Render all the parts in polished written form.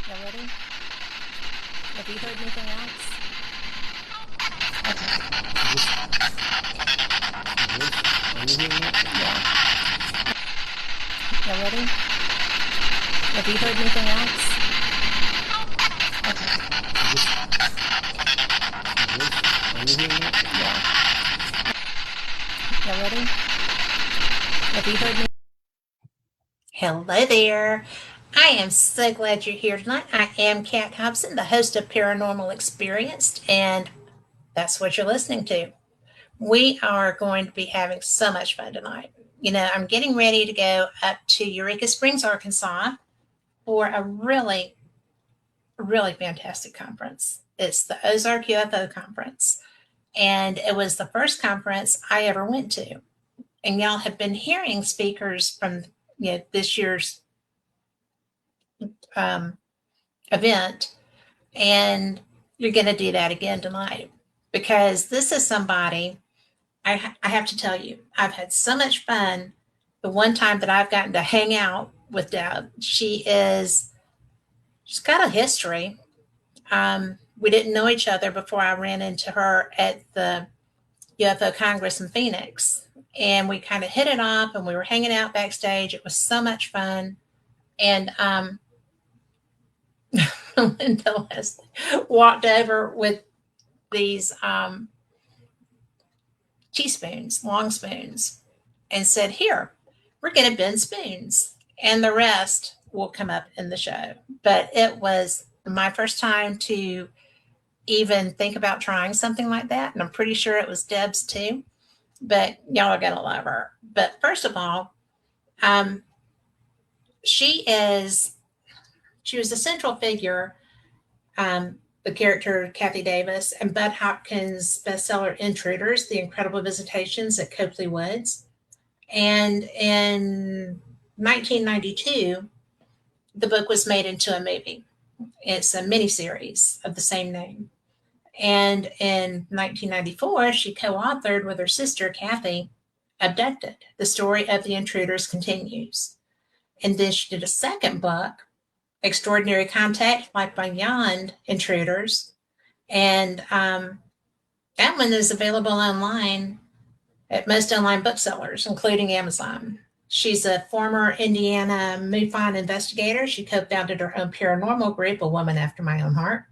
Y'all ready? Have you heard anything else? Okay. Is this, are you hearing it? Yeah. Y'all ready? Have you heard anything else? Okay. Is this, are you hearing it? Yeah. Y'all ready? Have you heard me? Hello there. I am so glad you're here tonight. I am Kat Hobson, the host of Paranormal Experienced, and that's what you're listening to. We are going to be having so much fun tonight. You know, I'm getting ready to go up to Eureka Springs, Arkansas for a really fantastic conference. It's the Ozark UFO Conference, and it was the first conference I ever went to. And y'all have been hearing speakers from this year's um, event, and you're going to do that again tonight because this is somebody I have to tell you, I've had so much fun. The one time that I've gotten to hang out with Deb, she's got a history. We didn't know each other before I ran into her at the UFO Congress in Phoenix. And we kind of hit it off and we were hanging out backstage. It was so much fun. And Linda Leslie walked over with these teaspoons, long spoons, and said, "Here, we're going to bend spoons." And the rest will come up in the show. But it was my first time to even think about trying something like that. And I'm pretty sure it was Deb's too. But y'all are going to love her. But first of all, um, she is, she was a central figure, the character Kathy Davis, and Bud Hopkins' bestseller Intruders, The Incredible Visitations at Copley Woods. And in 1992, the book was made into a movie. It's a miniseries of the same name. And in 1994, she co-authored with her sister, Kathy, Abducted. The story of the intruders continues. And then she did a second book, Extraordinary Contact, Life Beyond Intruders. And that one is available online at most online booksellers, including Amazon. She's a former Indiana MUFON investigator. She co-founded her own paranormal group, A Woman After My Own Heart.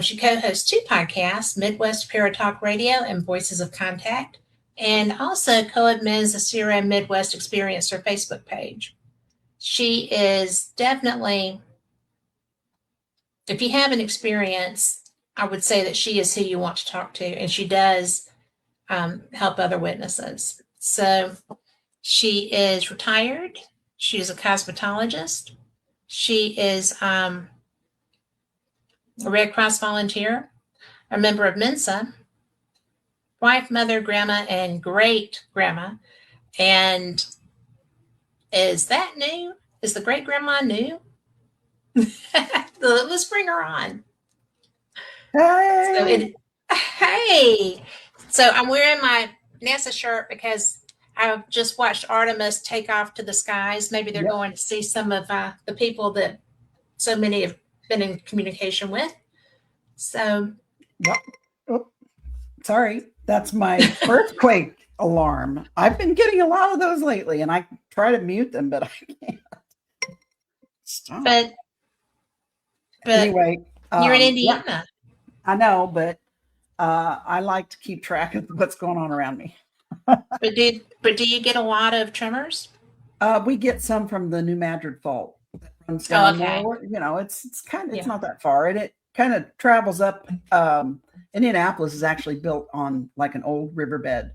She co-hosts two podcasts, Midwest Paratalk Radio and Voices of Contact, and also co-admins the Sierra Midwest Experienced, her Facebook page. She is definitely, if you have an experience, I would say that she is who you want to talk to, and she does help other witnesses. So she is retired. She is a cosmetologist. She is a Red Cross volunteer, a member of Mensa, wife, mother, grandma, and great grandma. And is that new? Is the great grandma new? Let's bring her on. Hey. Hey. So I'm wearing my NASA shirt because I've just watched Artemis take off to the skies. Maybe they're going to see some of the people that so many have been in communication with. So, sorry, that's my earthquake alarm. I've been getting a lot of those lately, and I try to mute them, but I can't. Stop. But anyway, you're in Indiana. Yeah, I know, but I like to keep track of what's going on around me. But do you get a lot of tremors? We get some from the New Madrid Fault that runs down okay. there. You know, it's not that far, and it kind of travels up. Indianapolis is actually built on like an old riverbed,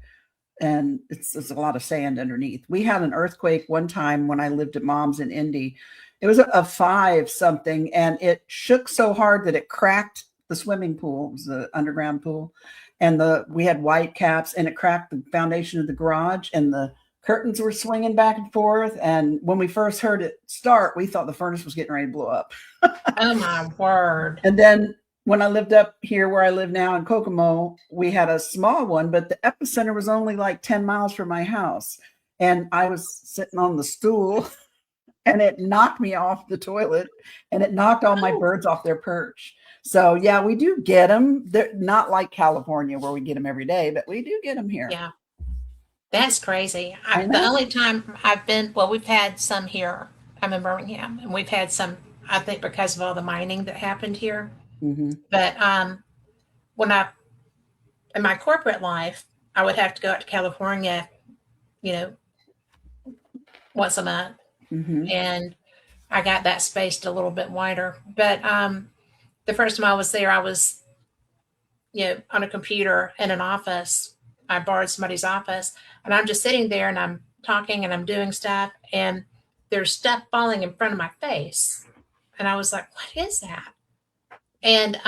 and it's a lot of sand underneath. We had an earthquake one time when I lived at Mom's in Indy. It was a 5 something, and it shook so hard that it cracked the swimming pool. It was the underground pool, and we had white caps, and it cracked the foundation of the garage, and the curtains were swinging back and forth. And when we first heard it start, we thought the furnace was getting ready to blow up. Oh my word! And then when I lived up here where I live now in Kokomo, we had a small one, but the epicenter was only like 10 miles from my house, and I was sitting on the stool. and it knocked me off the toilet, and it knocked all my birds off their perch. So yeah, we do get them. They're not like California where we get them every day, but we do get them here. Yeah. That's crazy. I The know. only time I've been, well, we've had some here. I'm in Birmingham, and we've had some, I think, because of all the mining that happened here. Mm-hmm. But when in my corporate life, I would have to go out to California, you know, once a month. Mm-hmm. And I got that spaced a little bit wider. But the first time I was there, I was, on a computer in an office. I borrowed somebody's office, and I'm just sitting there and I'm talking and I'm doing stuff, and there's stuff falling in front of my face. And I was like, what is that? And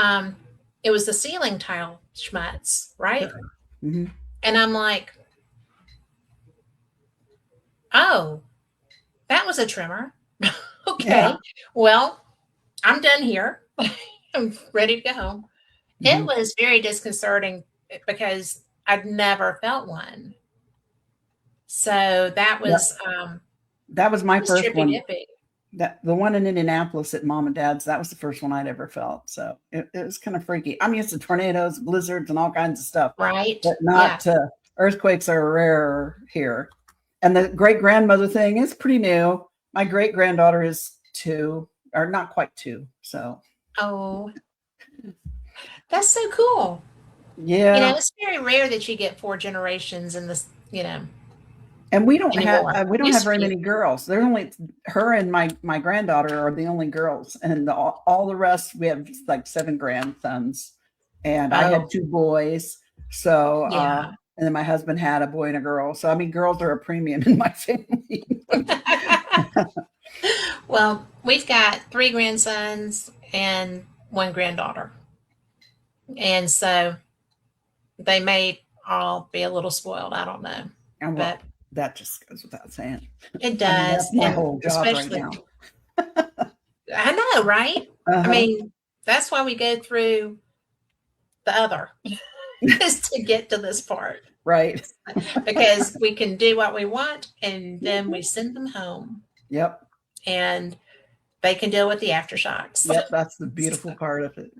it was the ceiling tile schmutz, right? Mm-hmm. And I'm like, oh, that was a tremor. Okay. Yeah. Well, I'm done here. I'm ready to go home. It Mm-hmm. was very disconcerting because I'd never felt one. So that was That was my first trippy one. dippy. That the one in Indianapolis at Mom and Dad's, that was the first one I'd ever felt. So it was kind of freaky. I'm used to tornadoes, blizzards, and all kinds of stuff, Right. but not earthquakes are rare here. And the great grandmother thing is pretty new. My great granddaughter is 2, or not quite 2. So Oh, that's so cool. yeah. It's very rare that you get 4 generations in this, And we don't anymore. have Used to very be. many girls. They're only her and my granddaughter are the only girls, and all the rest we have like 7 grandsons, and I had Oh, 2 boys. So yeah. and then my husband had a boy and a girl. So I mean, girls are a premium in my family. Well, we've got 3 grandsons and 1 granddaughter. And so they may all be a little spoiled. I don't know. And well, But that just goes without saying. it I mean, does. that's my And whole job right especially, now. I know, right? I Uh-huh. mean, that's why we go through the other, is to get to this part. Right. Because we can do what we want and then we send them home Yep. and they can deal with the aftershocks. Yep. That's the beautiful part of it.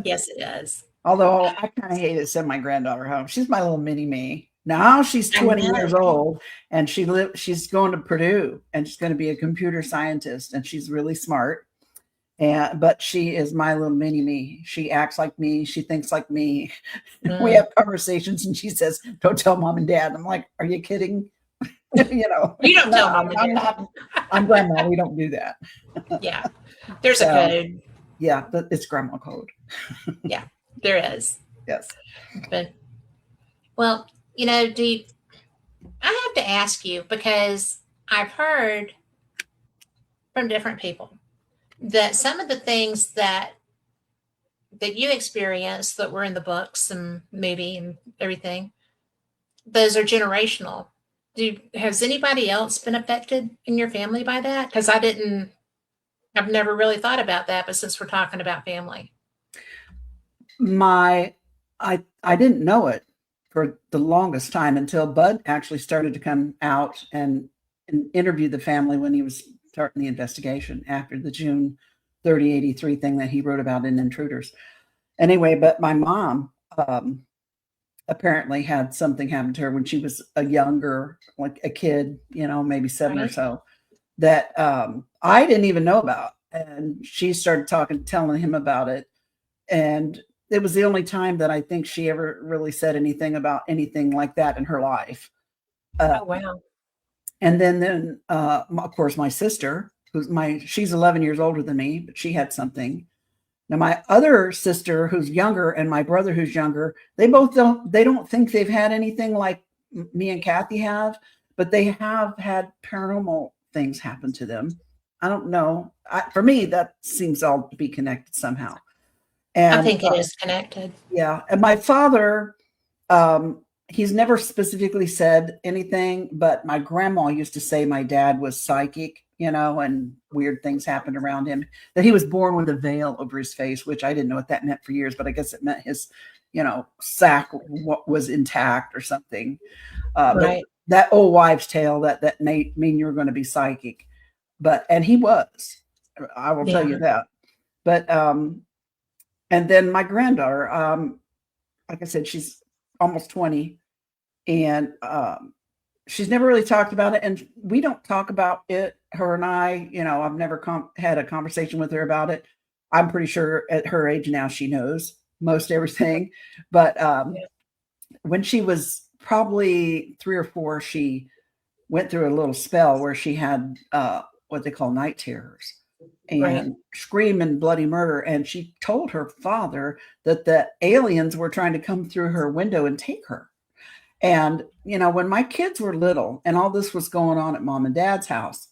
Yes, it does. Although I kind of hate to send my granddaughter home. She's my little mini me. Now she's I 20 know, years right? old, and she's going to Purdue, and she's going to be a computer scientist, and she's really smart. But she is my little mini me. She acts like me. She thinks like me. We Mm. have conversations, and she says, "Don't tell mom and dad." I'm like, "Are you kidding?" You don't tell mom and I'm dad. not. I'm grandma. We don't do that. Yeah. There's a So code. yeah, it's grandma code. Yeah, there is. Yes. But well, I have to ask you because I've heard from different people that some of the things that you experienced that were in the books and movie and everything, those are generational. Has anybody else been affected in your family by that? Because I've never really thought about that, but since we're talking about family. I didn't know it for the longest time until Bud actually started to come out and interview the family when he was starting the investigation after the June 3083 thing that he wrote about in Intruders. Anyway, but my mom apparently had something happen to her when she was a younger, like a kid, maybe 7 or Right. so, that I didn't even know about. And she started telling him about it. And it was the only time that I think she ever really said anything about anything like that in her life. Oh, wow. And then of course, my sister, she's 11 years older than me, but she had something. Now, my other sister who's younger and my brother who's younger, they don't think they've had anything like me and Kathy have, but they have had paranormal things happen to them. I don't know. For me, that seems all to be connected somehow. And I think it is connected. yeah. And my father, he's never specifically said anything, but my grandma used to say my dad was psychic, and weird things happened around him, that he was born with a veil over his face, which I didn't know what that meant for years, but I guess it meant his, sack was intact or something. But Right. that old wives' tale that mean you're going to be psychic. and he was, I will tell you that. But and then my granddaughter, like I said, she's almost 20, and she's never really talked about it, and we don't talk about it, her and I. I've never had a conversation with her about it. I'm pretty sure at her age now she knows most everything. But when she was probably 3 or 4, she went through a little spell where she had what they call night terrors and scream and bloody murder. And she told her father that the aliens were trying to come through her window and take her. And, when my kids were little and all this was going on at mom and dad's house,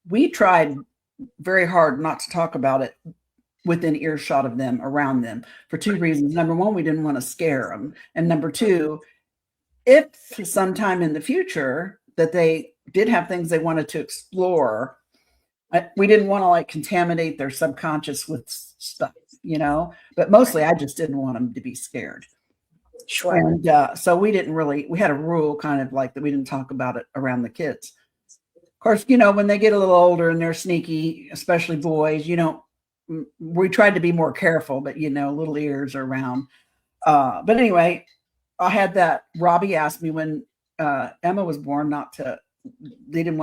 we tried very hard not to talk about it within earshot of them, around them, for 2 reasons. Number one, we didn't want to scare them. And number two, if sometime in the future that they did have things they wanted to explore, we didn't want to like contaminate their subconscious with stuff, but mostly I just didn't want them to be scared. Sure. And so we had a rule kind of like that we didn't talk about it around the kids. Of course, when they get a little older and they're sneaky, especially boys, we tried to be more careful, but little ears around. But anyway, I had that. Robbie asked me when Emma was born they didn't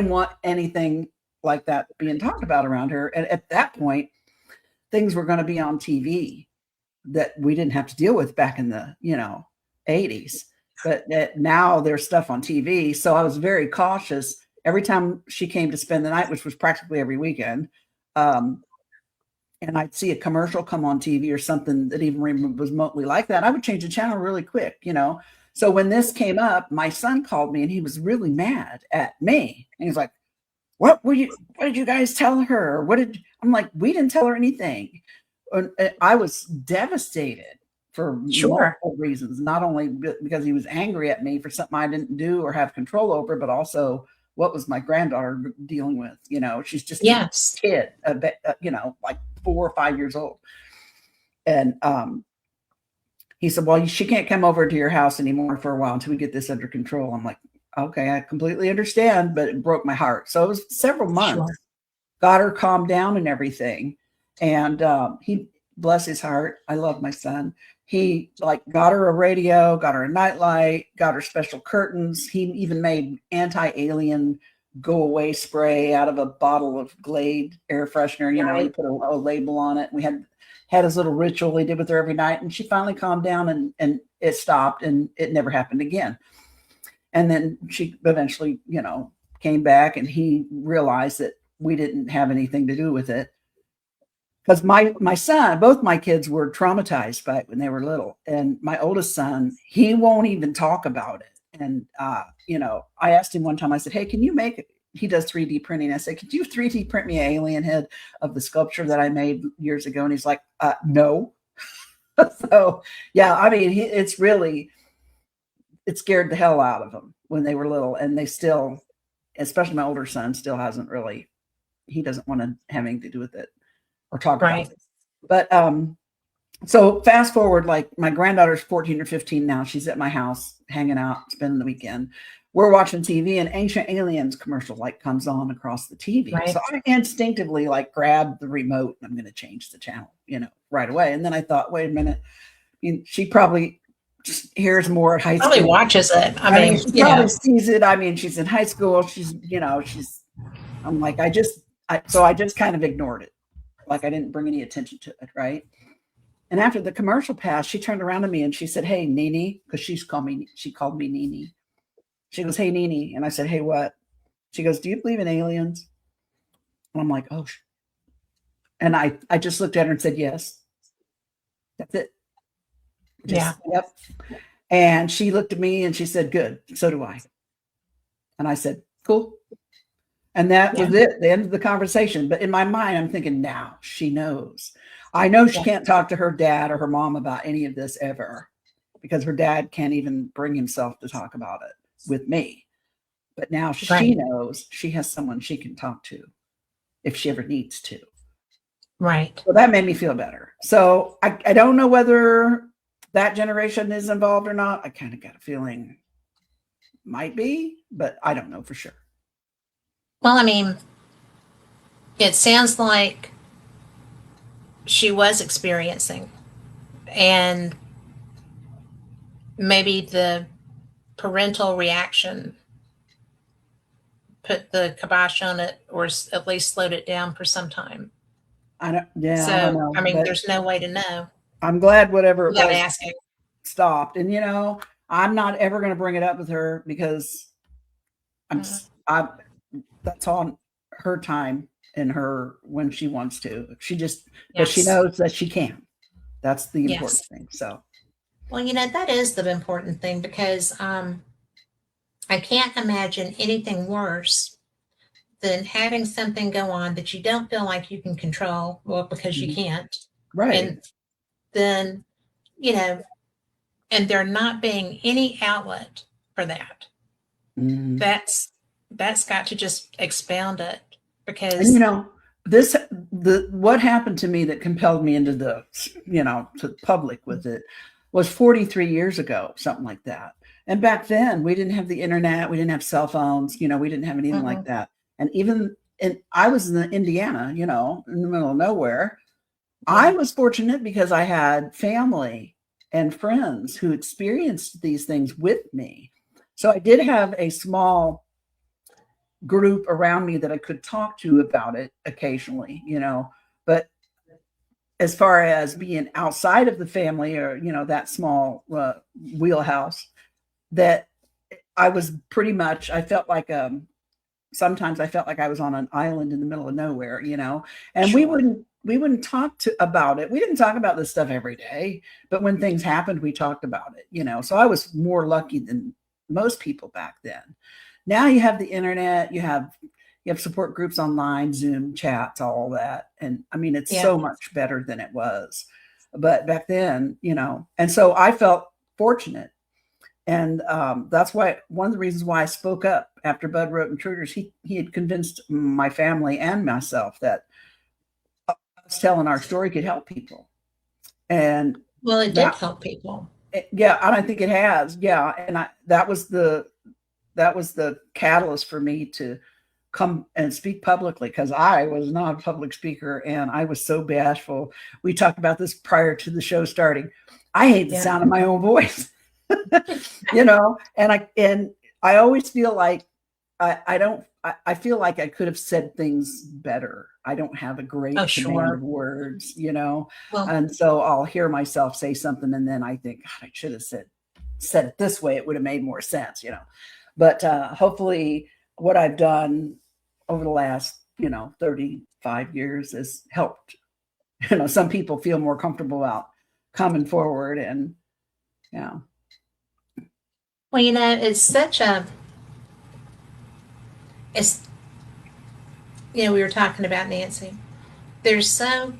want anything like that being talked about around her. And at that point, things were going to be on TV that we didn't have to deal with back in the 80s. But now there's stuff on TV. So I was very cautious every time she came to spend the night, which was practically every weekend. And I'd see a commercial come on TV or something that even was remotely like that, I would change the channel really quick, So when this came up, my son called me and he was really mad at me. And he's like, what did you guys tell her? I'm like, we didn't tell her anything. And I was devastated for multiple reasons, not only because he was angry at me for something I didn't do or have control over, but also what was my granddaughter dealing with? She's just a kid, like 4 or 5 years old. And he said, well, she can't come over to your house anymore for a while until we get this under control. I'm like, okay, I completely understand, but it broke my heart. So it was several months, got her calmed down and everything. And he, bless his heart, I love my son. He got her a radio, got her a nightlight, got her special curtains. He even made anti-alien go away spray out of a bottle of Glade air freshener. He put a label on it. We had his little ritual he did with her every night, and she finally calmed down and it stopped and it never happened again. And then she eventually, came back and he realized that we didn't have anything to do with it. Because my son, both my kids were traumatized by it when they were little. And my oldest son, he won't even talk about it. And, I asked him one time, I said, hey, can you make it? He does 3D printing. I said, could you 3D print me an alien head of the sculpture that I made years ago? And he's like, no. So, yeah, it scared the hell out of them when they were little. And they still, especially my older son, still hasn't really, he doesn't want to have anything to do with it or talk about it. But so fast forward, like my granddaughter's 14 or 15 now. She's at my house hanging out, spending the weekend. We're watching TV and Ancient Aliens commercial comes on across the TV. So I instinctively grab the remote and I'm going to change the channel, right away. And then I thought, wait a minute, she probably just hears more at high school. Probably watches it. I mean she probably sees it. She's in high school. I'm like, I just kind of ignored it. I didn't bring any attention to it. Right. And after the commercial passed, she turned around to me and she said, hey, Nene, because she called me Nene. She goes, hey, Nene. And I said, hey, what? She goes, do you believe in aliens? And I'm like, oh. And I just looked at her and said, yes. That's it. Yep. And she looked at me and she said, good. So do I. And I said, cool. And that was it, the end of the conversation. But in my mind, I'm thinking, now she knows. I know she can't talk to her dad or her mom about any of this ever because her dad can't even bring himself to talk about it with me. But now she knows she has someone she can talk to if she ever needs to. Right. So that made me feel better. So I don't know whether that generation is involved or not. I kind of got a feeling might be, but I don't know for sure. Well, It sounds like she was experiencing, and maybe the parental reaction put the kibosh on it, or at least slowed it down for some time. I don't So, know, I mean, but there's no way to know I'm glad whatever it without was asking. stopped. And I'm not ever going to bring it up with her because Mm, I that's on her time and her when she wants to. But she yes. knows that she can. That's the important Yes. thing. So, Well, that is the important thing, because I can't imagine anything worse than having something go on that you don't feel like you can control, well, because you mhm, can't. right. And then, you know, and there not being any outlet for that. Mhm. That's got to just expound it, And because this the what happened to me that compelled me into the to the public with it was 43 years ago, something like that. And back then we didn't have the internet, we didn't have cell phones, we didn't have anything like mm-mm, that. And I was in Indiana, in the middle of nowhere. I yeah, was fortunate because I had family and friends who experienced these things with me. So I did have a small group around me that I could talk to about it occasionally. But as far as being outside of the family or, that small wheelhouse, that I was pretty much, I felt like, sometimes I felt like I was on an island in the middle of nowhere. And we sure. wouldn't, we wouldn't talk about it. We didn't talk about this stuff every day, but when things happened, we talked about it. So I was more lucky than most people back then. Now you have the internet, you have support groups online, Zoom chats, all that. And I mean, it's Yeah. so much better than it was. But back then, and so I felt fortunate. And that's why one of the reasons why I spoke up after Bud wrote Intruders, he had convinced my family and myself that us telling our story could help people. And Well, it did that, help people. yeah, and I think it has. Yeah. And that was the catalyst for me to come and speak publicly, because I was not a public speaker and I was so bashful. We talked about this prior to the show starting. I hate the Yeah. sound of my own voice. And I always feel like I don't I feel like I could have said things better. I don't have a Oh, great command of sure. words. Well, And so I'll hear myself say something and then I think, God, I should have said it this way. It would have made more sense. But hopefully what I've done over the last 35 years has helped some people feel more comfortable about coming forward. And yeah. well, it's, we were talking about Nancy. There's so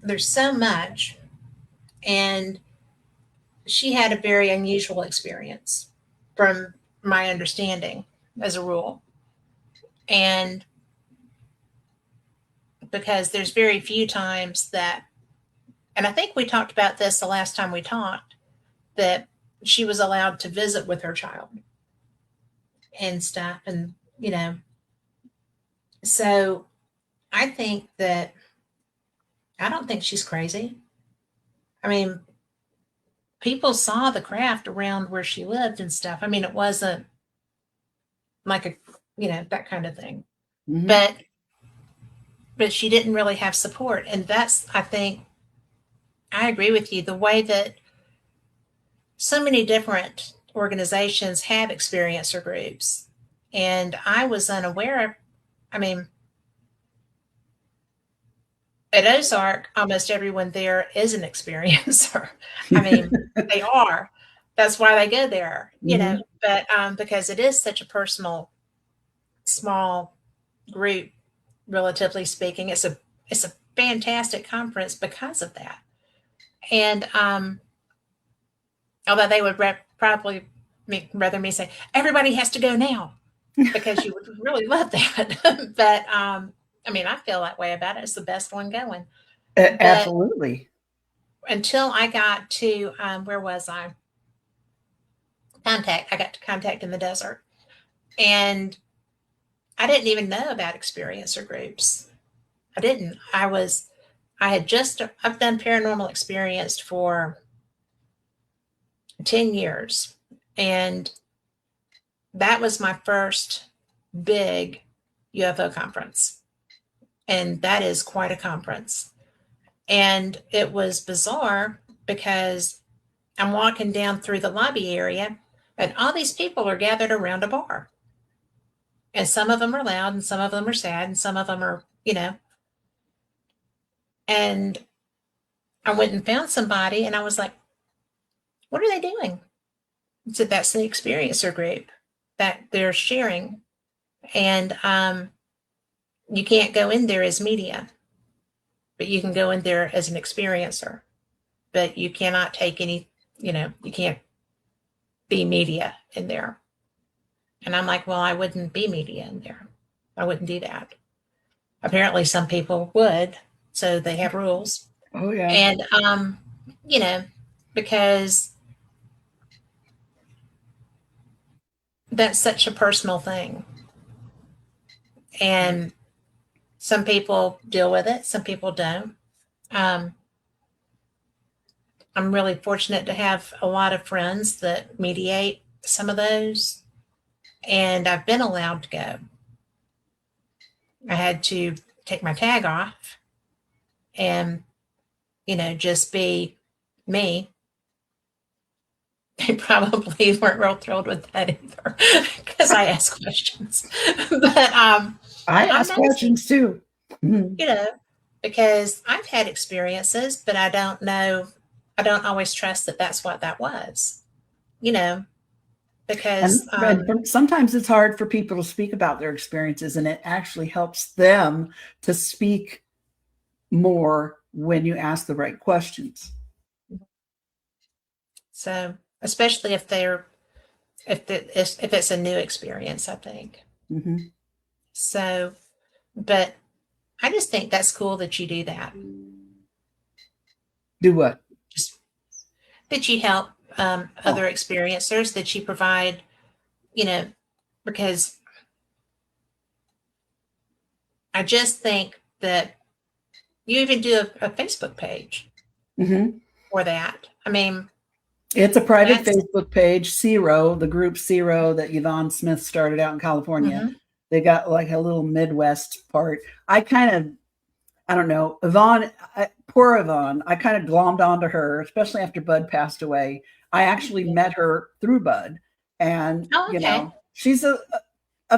there's so much, and she had a very unusual experience, from my understanding, as a rule. And because there's very few times that, and I think we talked about this the last time we talked, that she was allowed to visit with her child and stuff. And, so I think that, I don't think she's crazy. I mean, people saw the craft around where she lived and stuff. I mean, it wasn't like that kind of thing. Mhm. But she didn't really have support. And that's, I think, I agree with you. The way that so many different organizations have experiencer groups, and I was unaware of, I mean, at Ozark, almost everyone there is an experiencer. I mean, they are. That's why they go there. Mhm. But because it is such a personal, small group, relatively speaking, it's a fantastic conference because of that. And although they would probably rather me say everybody has to go now, because you would really love that. But I mean, I feel that way about it. It's the best one going. But Absolutely. until I got to, where was I? I got to Contact in the Desert, and I didn't even know about experiencer groups. I didn't. I've done paranormal experienced for 10 years. And that was my first big UFO conference. And that is quite a conference. And it was bizarre because I'm walking down through the lobby area and all these people are gathered around a bar. And some of them are loud and some of them are sad and some of them are, and I went and found somebody and I was like, what are they doing? I said, that's the experiencer group that they're sharing. And you can't go in there as media, but you can go in there as an experiencer. But you cannot take any, you can't be media in there. And I'm like, well, I wouldn't be media in there. I wouldn't do that. Apparently some people would, so they have rules. Oh yeah. And because that's such a personal thing. And some people deal with it, some people don't. I'm really fortunate to have a lot of friends that mediate some of those, and I've been allowed to go. I had to take my tag off and, just be me. They probably weren't real thrilled with that either because I asked questions. But I ask questions too. Because I've had experiences, but I don't always trust that that's what that was, because and sometimes it's hard for people to speak about their experiences, and it actually helps them to speak more when you ask the right questions. So especially if it's a new experience, I think. Mm-hmm. So, but I just think that's cool that you do that. Do what? Just that you help other experiencers, that you provide, because I just think that you even do a Facebook page for that. I mean, it's a private Facebook page, Zero, the group Zero that Yvonne Smith started out in California. Mm-hmm. They got like a little Midwest part. I don't know, Yvonne, poor Yvonne, I kind of glommed onto her, especially after Bud passed away. I actually met her through Bud. And, she's a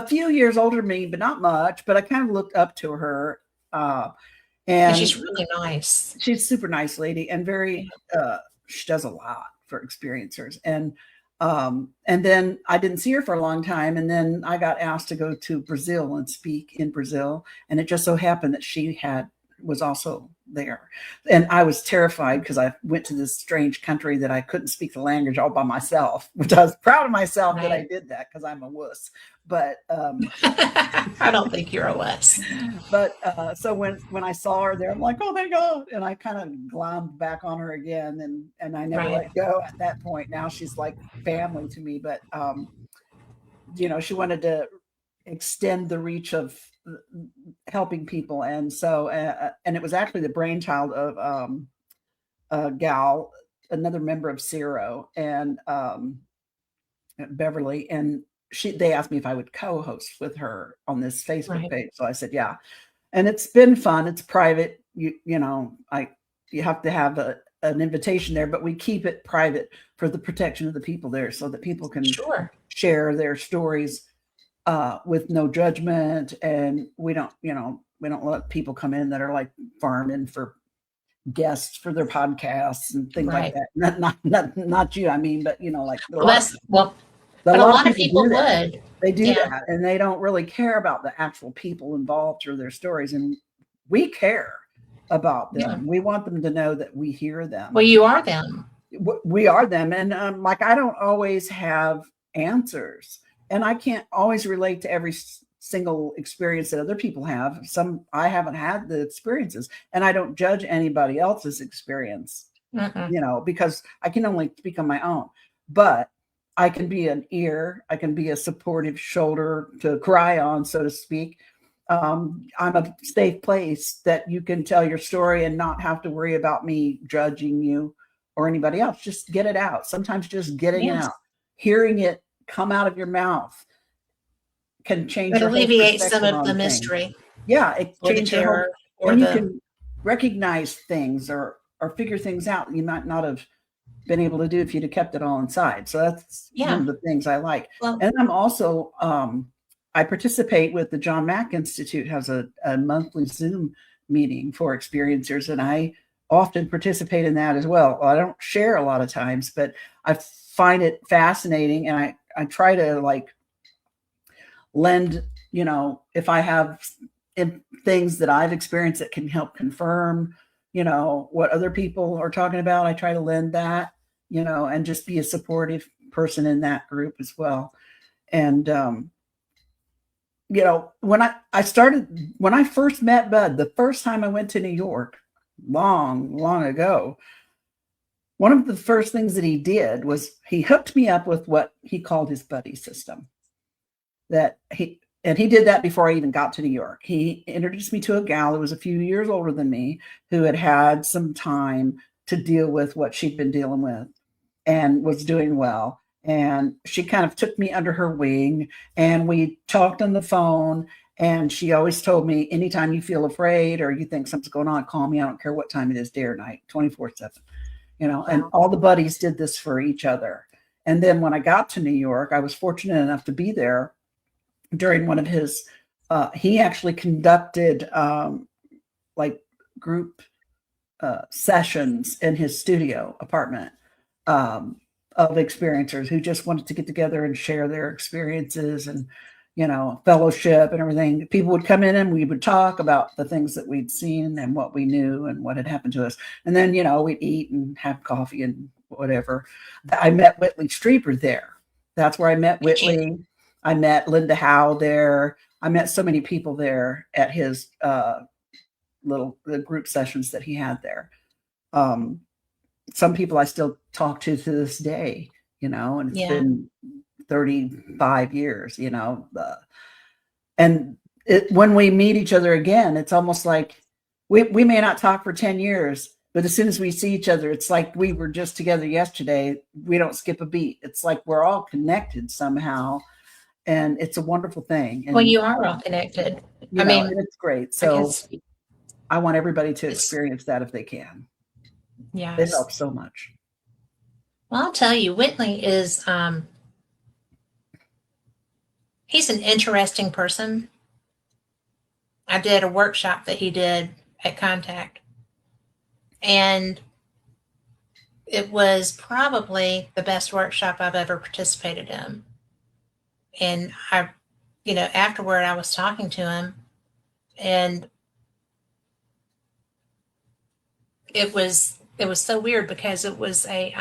few years older than me, but not much, but I kind of looked up to her. And she's really nice. She's a super nice lady and very, she does a lot for experiencers. And then I didn't see her for a long time. And then I got asked to go to Brazil and speak in Brazil. And it just so happened that she was also there. And I was terrified because I went to this strange country that I couldn't speak the language all by myself, which I was proud of myself that I did that because I'm a wuss. But I don't think you're a wuss. But so when I saw her there, I'm like, oh my God. And I kind of glommed back on her again. And I never let go at that point. Now she's like family to me. But, she wanted to extend the reach of helping people. And so, and it was actually the brainchild of a gal, another member of Zero, and Beverly. And they asked me if I would co-host with her on this Facebook page. So I said, yeah. And it's been fun. It's private. You have to have an invitation there, but we keep it private for the protection of the people there so that people can share their stories with no judgment. And we don't let people come in that are like farming for guests for their podcasts and things like that. Not you, I mean, but like a lot of people would. They do that, and they don't really care about the actual people involved or their stories. And we care about them. Yeah. We want them to know that we hear them. Well, you are them. We are them. And I don't always have answers, and I can't always relate to every single experience that other people have. I haven't had the experiences, and I don't judge anybody else's experience, because I can only speak on my own. But I can be an ear. I can be a supportive shoulder to cry on, so to speak. I'm a safe place that you can tell your story and not have to worry about me judging you or anybody else. Just get it out. Sometimes just getting it Yes. out, hearing it come out of your mouth can change It your whole alleviates some perspective of the on things. mystery Yeah, it or the changes your whole, terror or and you the, can recognize things or figure things out you might not have been able to do if you'd have kept it all inside. So that's one yeah. of the things I like. Well, And I'm also I participate with the John Mack Institute has a monthly Zoom meeting for experiencers, and I often participate in that as well. I don't share a lot of times, but I find it fascinating, and I try to like lend, if I have things that I've experienced that can help confirm, what other people are talking about. I try to lend that, and just be a supportive person in that group as well. And, when I first met Bud, the first time I went to New York, long, long ago, one of the first things that he did was he hooked me up with what he called his buddy system. And he did that before I even got to New York. He introduced me to a gal who was a few years older than me, who had had some time to deal with what she'd been dealing with and was doing well. And she kind of took me under her wing, and we talked on the phone. And she always told me, anytime you feel afraid or you think something's going on, call me. I don't care what time it is, day or night, 24/7. And all the buddies did this for each other. And then when I got to New York, I was fortunate enough to be there during one of his, he actually conducted like group sessions in his studio apartment of experiencers who just wanted to get together and share their experiences and, fellowship and everything. People would come in and we would talk about the things that we'd seen and what we knew and what had happened to us. And then, we'd eat and have coffee and whatever. I met Whitley Strieber there. That's where I met Whitley. I met Linda Howe there. I met so many people there at his the group sessions that he had there. Some people I still talk to this day, and it's been 35 years, and when we meet each other again, it's almost like we may not talk for 10 years, but as soon as we see each other, it's like we were just together yesterday. We don't skip a beat. It's like we're all connected somehow. And it's a wonderful thing. And, well, you are all connected. I mean, it's great. So I want everybody to experience that if they can. Yeah, It helps so much. Well, I'll tell you, Whitley is, he's an interesting person. I did a workshop that he did at Contact, and it was probably the best workshop I've ever participated in. And afterward I was talking to him, and it was so weird because it was a,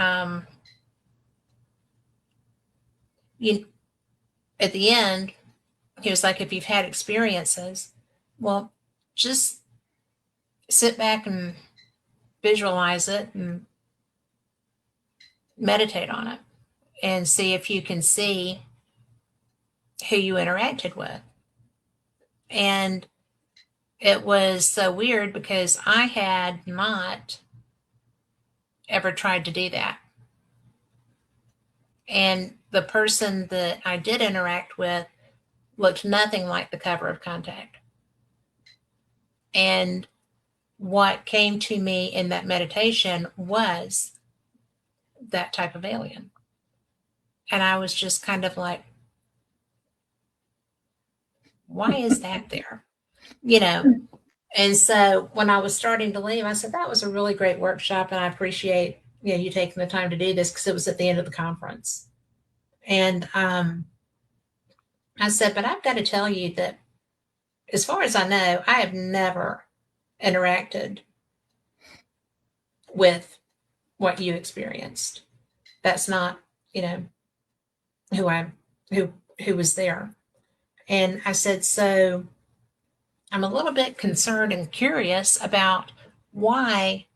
at the end, he was like, if you've had experiences, well, just sit back and visualize it and meditate on it and see if you can see who you interacted with. And it was so weird because I had not ever tried to do that. And the person that I did interact with looked nothing like the cover of Contact. And what came to me in that meditation was that type of alien. And I was just kind of like, why is that there? And so when I was starting to leave, I said, that was a really great workshop. And I appreciate, you taking the time to do this, because it was at the end of the conference. And I said, but I've got to tell you that as far as I know, I have never interacted with what you experienced. That's not, who was there. And I said, so I'm a little bit concerned and curious about why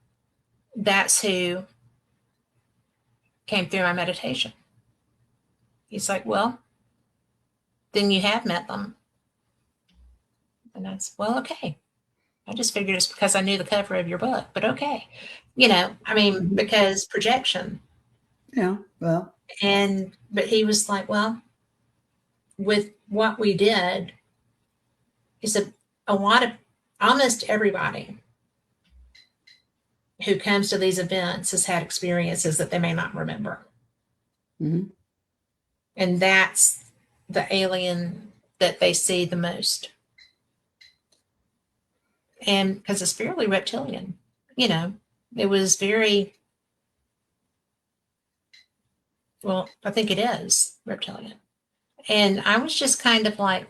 that's who came through my meditation. He's like, well, then you have met them. And I said, well, okay. I just figured it's because I knew the cover of your book, but okay. I mean, Mhm. because projection. Yeah. Well, But he was like, well, with what we did, he said, a lot of, almost everybody who comes to these events has had experiences that they may not remember. mhm. And that's the alien that they see the most. And because it's fairly reptilian, it was very, well, I think it is reptilian. And I was just kind of like,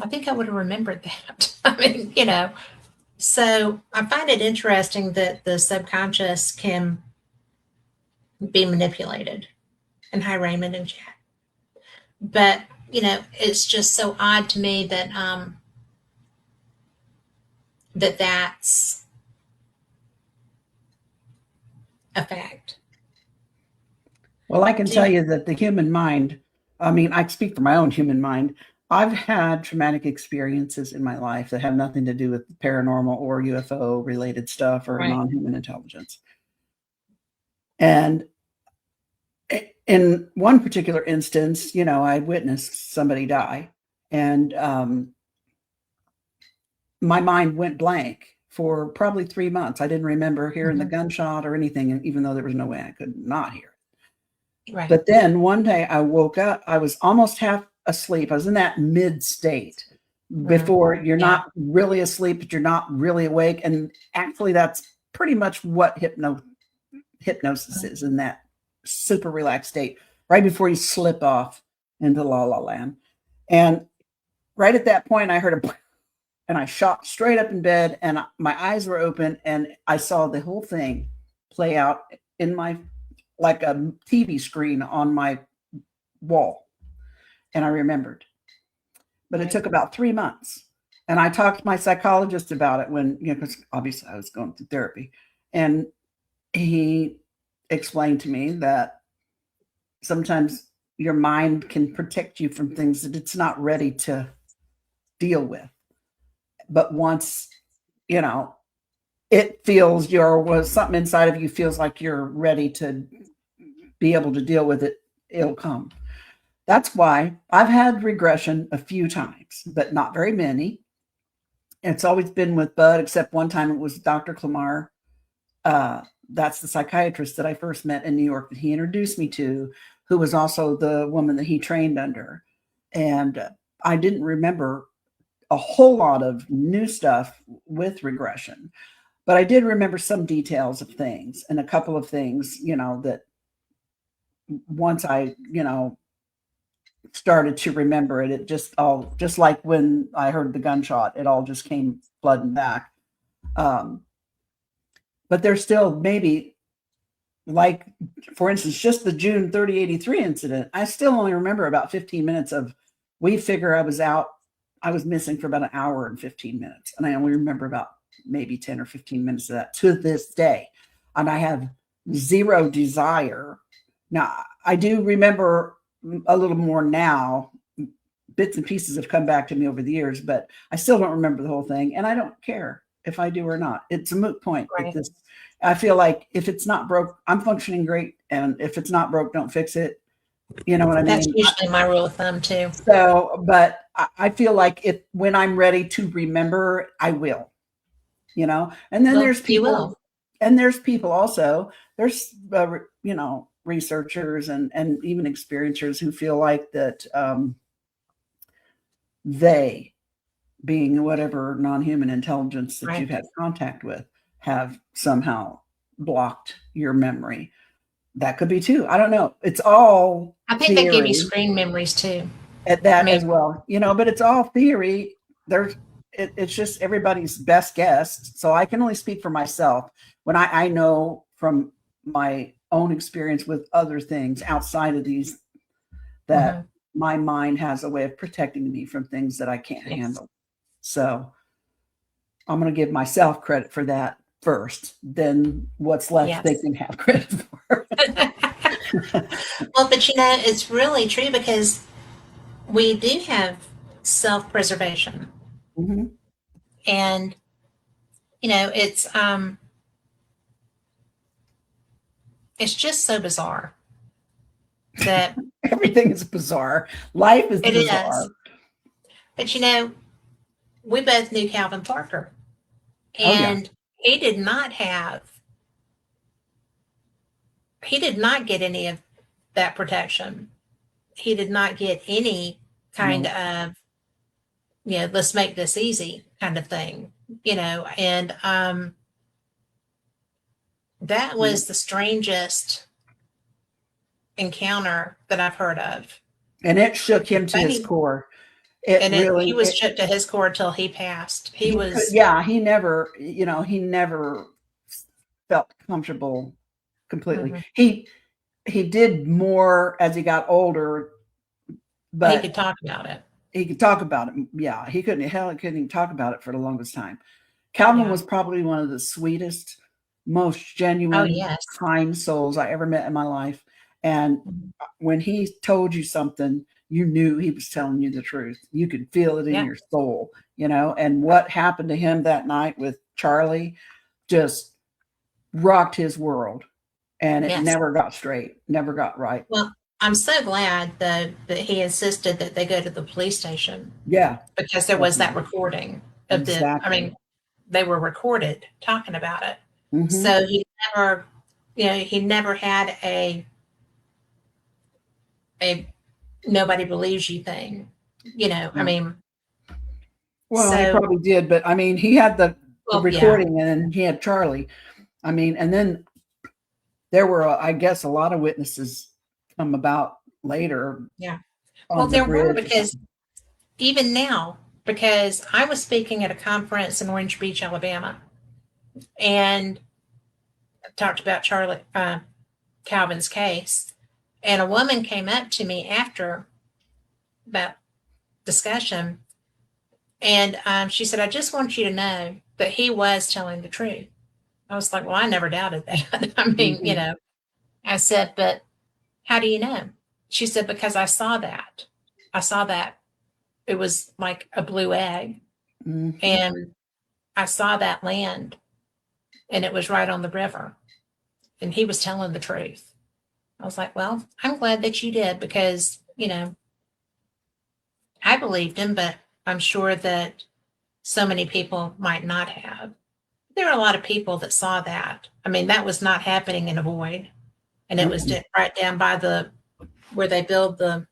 I think I would have remembered that. I mean, so I find it interesting that the subconscious can be manipulated. And hi, Raymond and chat. But, it's just so odd to me that that's a fact. Well, I can tell you that the human mind, I mean, I speak for my own human mind. I've had traumatic experiences in my life that have nothing to do with paranormal or UFO related stuff or Right. non-human intelligence. And in one particular instance, I witnessed somebody die, and my mind went blank for probably 3 months. I didn't remember hearing the gunshot or anything, even though there was no way I could not hear it. Right. But then one day I woke up, I was almost half asleep. I was in that mid state before you're not really asleep, but you're not really awake. And actually, that's pretty much what hypnosis is, in that super relaxed state, right before you slip off into la la land. And right at that point, I heard a and I shot straight up in bed, and my eyes were open, and I saw the whole thing play out in my, like a TV screen on my wall. And I remembered. But it took about 3 months. And I talked to my psychologist about it when, because obviously I was going through therapy. And he explained to me that sometimes your mind can protect you from things that it's not ready to deal with. But once, it feels something inside of you feels like you're ready to be able to deal with it, it'll come. That's why I've had regression a few times, but not very many. It's always been with Bud, except one time it was Dr. Clamar. That's the psychiatrist that I first met in New York that he introduced me to, who was also the woman that he trained under. And I didn't remember a whole lot of new stuff with regression, but I did remember some details of things, and a couple of things, that once I, started to remember it, it just like when I heard the gunshot, it all just came flooding back. But there's still maybe, like, for instance, just the June 3083 incident, I still only remember about 15 minutes of, we figure I was missing for about an hour and 15 minutes. And I only remember about maybe 10 or 15 minutes of that to this day. And I have zero desire. Now, I do remember a little more now. Bits and pieces have come back to me over the years, but I still don't remember the whole thing. And I don't care if I do or not. It's a moot point. Right. I feel like if it's not broke, I'm functioning great. And if it's not broke, don't fix it. You know what I mean? That's usually my rule of thumb too. So, but I feel like when I'm ready to remember, I will, and then there's people, also, there's, researchers and even experiencers who feel like that, they, being whatever non-human intelligence that you've had contact with, have somehow blocked your memory. That could be too. I don't know. It's all, I think they give you screen memories too. At that as well, but it's all theory. It's just everybody's best guess. So I can only speak for myself. When I know from my own experience with other things outside of these, that my mind has a way of protecting me from things that I can't handle. So I'm going to give myself credit for that first. Then what's left, they can have credit for. Well, but it's really true because we do have self-preservation, Mhm. and it's just so bizarre that Everything is bizarre. Life is it is. bizarre. But we both knew Calvin Parker, Oh yeah. and he did not have he did not get any of that protection. He did not get any kind No. of, let's make this easy kind of thing, and that Yeah. was the strangest encounter that I've heard of. And it shook The him to his funny, core. It and he really was shook to his core till he passed. He he could, was, yeah, he never felt comfortable completely. mhm. He did more as he got older, He but could talk about it. he could talk about it. Yeah, he couldn't even talk about it for the longest time. Calvin Yeah. was probably one of the sweetest, most Oh, genuine, yes. kind souls I ever met in my life. And Mhm. when he told you something, you knew he was telling you the truth. You could feel it in Yeah. your soul, And what happened to him that night with Charlie just rocked his world. And it Yes. never got straight, never got right. Well, I'm so glad though that he insisted that they go to the police station Yeah, because there was that definitely. recording of I Exactly. mean, they were recorded talking about it. Hmm. So never, he never had a nobody believes you thing, I Yeah. mean, Well, he so, probably did, but I mean, he had the well, yeah, recording and then he had Charlie. I mean, and then there were, I guess, a lot of witnesses come about later yeah. Well, on the there were bridge or because something. even now, because I was speaking at a conference in Orange Beach, Alabama, and talked about Charlie Calvin's case, and a woman came up to me after that discussion, and she said, "I just want you to know that he was telling the truth." I was like, "Well, I never doubted that." I mean, Hmm. I said, "But how do you know?" She said, "Because I saw that. I saw that it was like a blue egg, Hmm. and I saw that land, and it was right on the river, and he was telling the truth." I was like, "Well, I'm glad that you did because, I believed him, but I'm sure that so many people might not have." There are a lot of people that saw that. I mean, that was not happening in a void, and it was Hmm. right down by the where they build the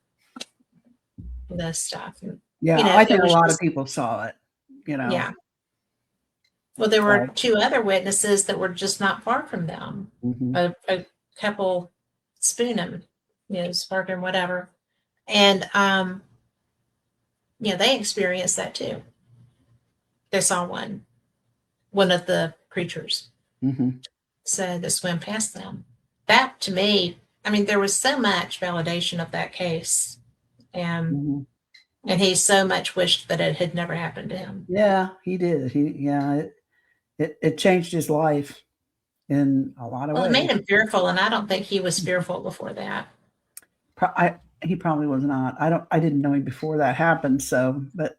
stuff. And, Yeah, I it think a was lot of just, people saw it, yeah. Well, there were So. two other witnesses that were just not far from them. Hmm. A couple Spoonem, Sparker, whatever, and they experienced that too. They saw one of the creatures Hmm. said that swam past them. That to me, I mean, there was so much validation of that case, and Hmm. he so much wished that it had never happened to him. Yeah, he did. It changed his life in a lot of Well, it made ways. him fearful, and I don't think he was fearful before that. He probably was not. I didn't know him before that happened. So, but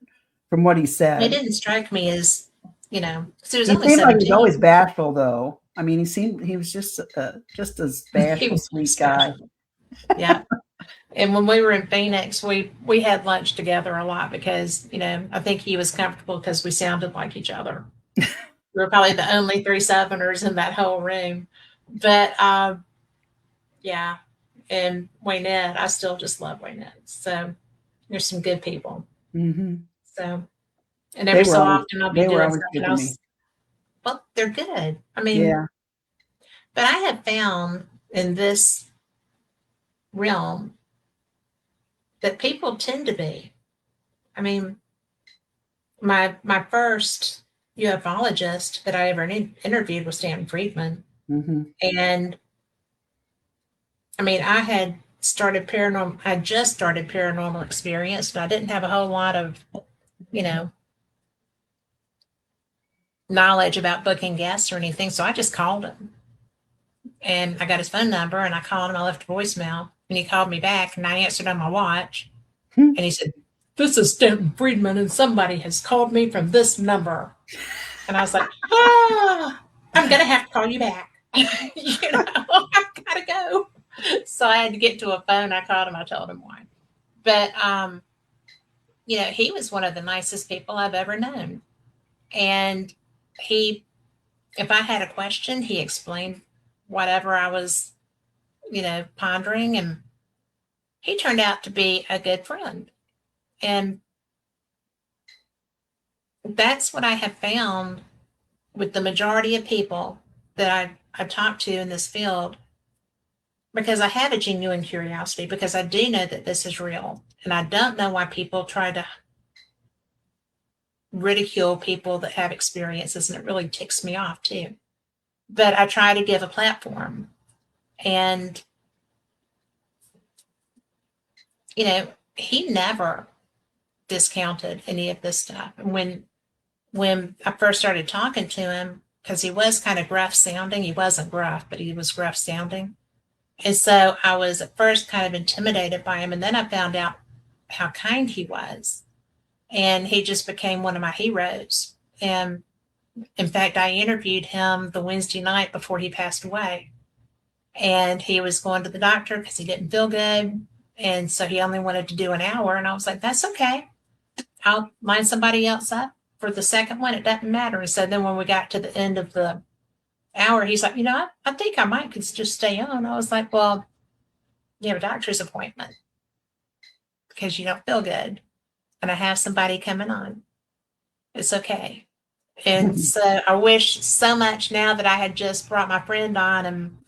from what he It said, didn't strike me as, because he was he only seemed like he was always 17. bashful, though. I mean, he was just as He bashful, was sweet guy. special. Yeah. And when we were in Phoenix, we had lunch together a lot because, I think he was comfortable because we sounded like each other. We were probably the only three Southerners in that whole room. But yeah. And Waynette, I still just love Waynette. So there's some good people. Hmm. So, and every so often I'll be They were doing always good something to me. else. Well, they're good. I mean, Yeah. but I have found in this realm that people tend to be. I mean, my first ufologist that I ever interviewed was Stanton Friedman, Hmm. and I mean, I just started Paranormal Experience, and I didn't have a whole lot of, you know, knowledge about booking guests or anything, so I just called him And I got his phone number and I called him. I left a voicemail and he called me back and I answered on my watch. Hmm. And he said, "This is Stanton Friedman and somebody has called me from this number." And I was like, I'm going to have to call you back. I've got to go. So I had to get to a phone. I called him. I told him why. But, he was one of the nicest people I've ever known. And if I had a question, he explained whatever I was, pondering. And he turned out to be a good friend. And that's what I have found with the majority of people that I've talked to in this field, because I have a genuine curiosity, because I do know that this is real. And I don't know why people try to ridicule people that have experiences, and it really ticks me off too. But I try to give a platform. And, he never discounted any of this stuff. And when I first started talking to him, because he was kind of gruff sounding, he wasn't gruff, but he was gruff sounding. And so I was at first kind of intimidated by him. And then I found out how kind he was. And he just became one of my heroes. And in fact, I interviewed him the Wednesday night before he passed away. And he was going to the doctor because he didn't feel good. And so he only wanted to do an hour. And I was like, that's okay. I'll line somebody else up for the second one. It doesn't matter. And so then when we got to the end of the hour, he's like, I think I might could just stay on. I was like, well, you have a doctor's appointment because you don't feel good. And I have somebody coming on. It's okay. And so I wish so much now that I had just brought my friend on and,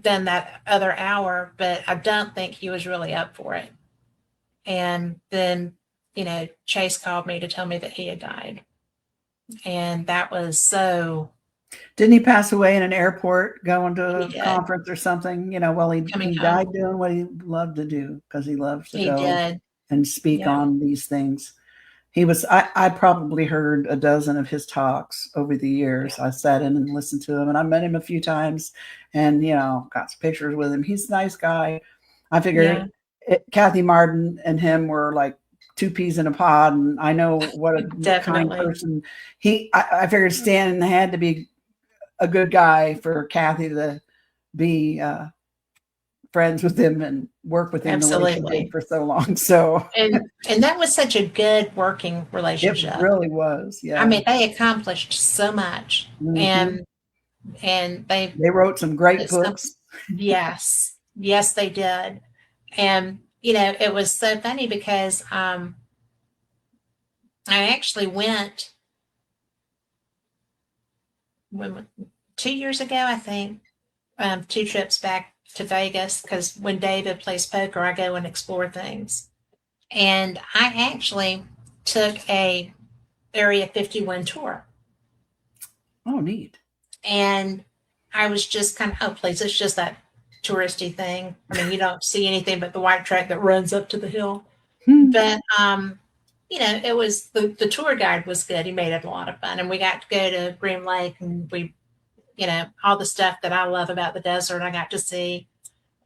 done that other hour, but I don't think he was really up for it. And then, Chase called me to tell me that he had died. And that was so. Didn't he pass away in an airport going to a He did. conference or something? He died doing what he loved to do, because he loves to go and speak on these things. I probably heard a dozen of his talks over the years. I sat in and listened to him, and I met him a few times and, got some pictures with him. He's a nice guy. I figured Kathy Martin and him were like two peas in a pod. And I know what a kind person I figured Stan had to be a good guy for Kathy to be friends with him and work with him the way she did for so long. So and that was such a good working relationship. It really was. Yeah. I mean, they accomplished so much. Mm-hmm. And they wrote some great books. Yes, they did. And it was so funny because I actually went 2 years ago, I think, 2 trips back to Vegas, because when David plays poker, I go and explore things. And I actually took a Area 51 tour. Oh, neat. And I was just kind of, oh, please, it's just that touristy thing. I mean, you don't see anything but the white track that runs up to the hill. But, it was, the tour guide was good. He made it a lot of fun. And we got to go to Green Lake, and we, all the stuff that I love about the desert, I got to see.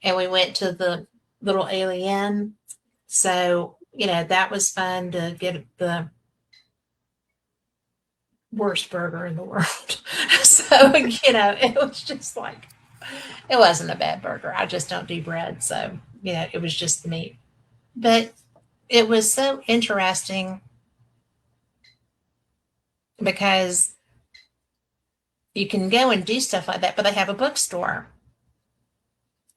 And we went to the little alien. So, that was fun to get the worst burger in the world. So, it was just like, it wasn't a bad burger. I just don't do bread. So, it was just the meat. But it was so interesting because you can go and do stuff like that, but they have a bookstore.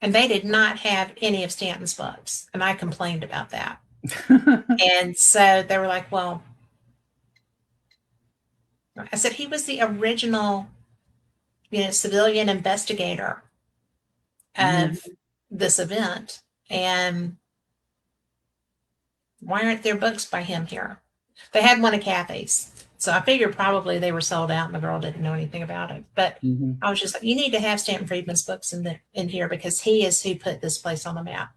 And they did not have any of Stanton's books. And I complained about that. And so they were like, well, I said, he was the original, civilian investigator of this event. And why aren't there books by him here? They had one of Kathy's. So I figured probably they were sold out and the girl didn't know anything about it. But I was just like, you need to have Stanton Friedman's books in here, because he is who put this place on the map.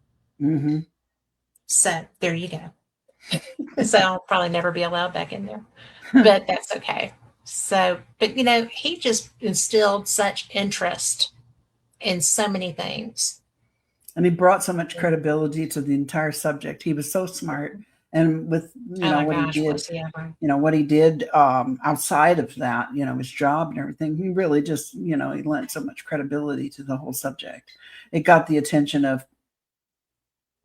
So there you go. So I'll probably never be allowed back in there, but that's okay. So, but he just instilled such interest in so many things. And he brought so much credibility to the entire subject. He was so smart. And with, Oh my what he gosh, did, was he ever? outside of that, his job and everything, he really just, he lent so much credibility to the whole subject. It got the attention of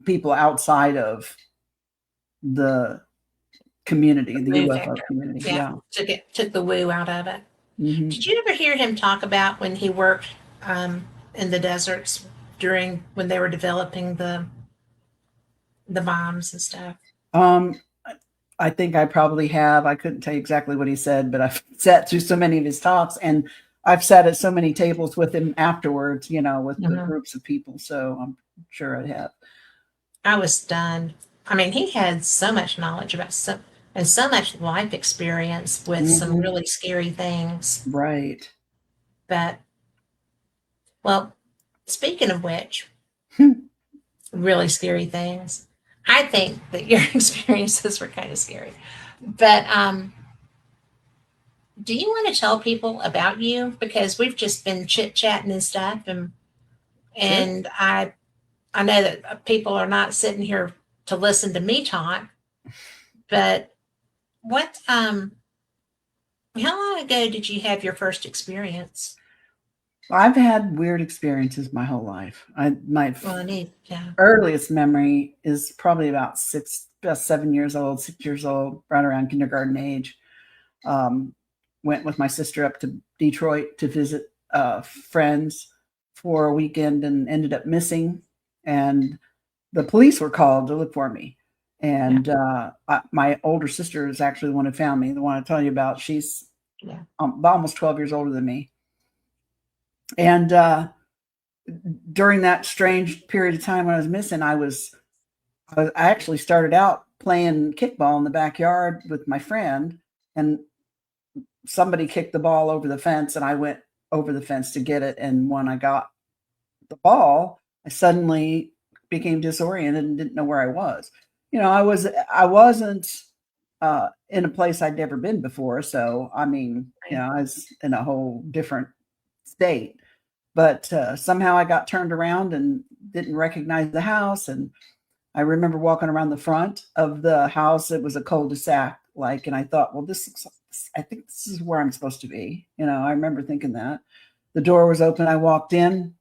people outside of the community, the Woo UFO factor. community. Yeah, Yeah. took the woo out of it. Hmm. Did you ever hear him talk about when he worked in the deserts during when they were developing the bombs and stuff? Um, I think I probably have. I couldn't tell you exactly what he said, but I've sat through so many of his talks, and I've sat at so many tables with him afterwards, with the Mhm. groups of people. So I'm sure I have. I was stunned. I mean, he had so much knowledge about and so much life experience with some Hmm. really scary things. Right. But, well, speaking of which, really scary things, I think that your experiences were kind of scary. But do you want to tell people about you? Because we've just been chit chatting and stuff, and Sure. and I know that people are not sitting here to listen to me talk. But what how long ago did you have your first experience? I've had weird experiences my whole life. My Well, I need, yeah. earliest memory is probably about 7 years old, 6 years old, right around kindergarten age. Um, Went with my sister up to Detroit to visit friends for a weekend and ended up missing. And the police were called to look for me. Yeah, And my older sister is actually the one who found me, the one I tell you about. She's yeah. almost 12 years older than me. And during that strange period of time when I was missing, I actually started out playing kickball in the backyard with my friend, and somebody kicked the ball over the fence, and I went over the fence to get it. And when I got the ball, I suddenly became disoriented and didn't know where I was. I wasn't in a place I'd never been before. So I mean, Right. I was in a whole different state. But somehow I got turned around and didn't recognize the house. And I remember walking around the front of the house. It was a cul-de-sac, and I thought, well, I think this is where I'm supposed to be. I remember thinking that. The door was open. I walked in.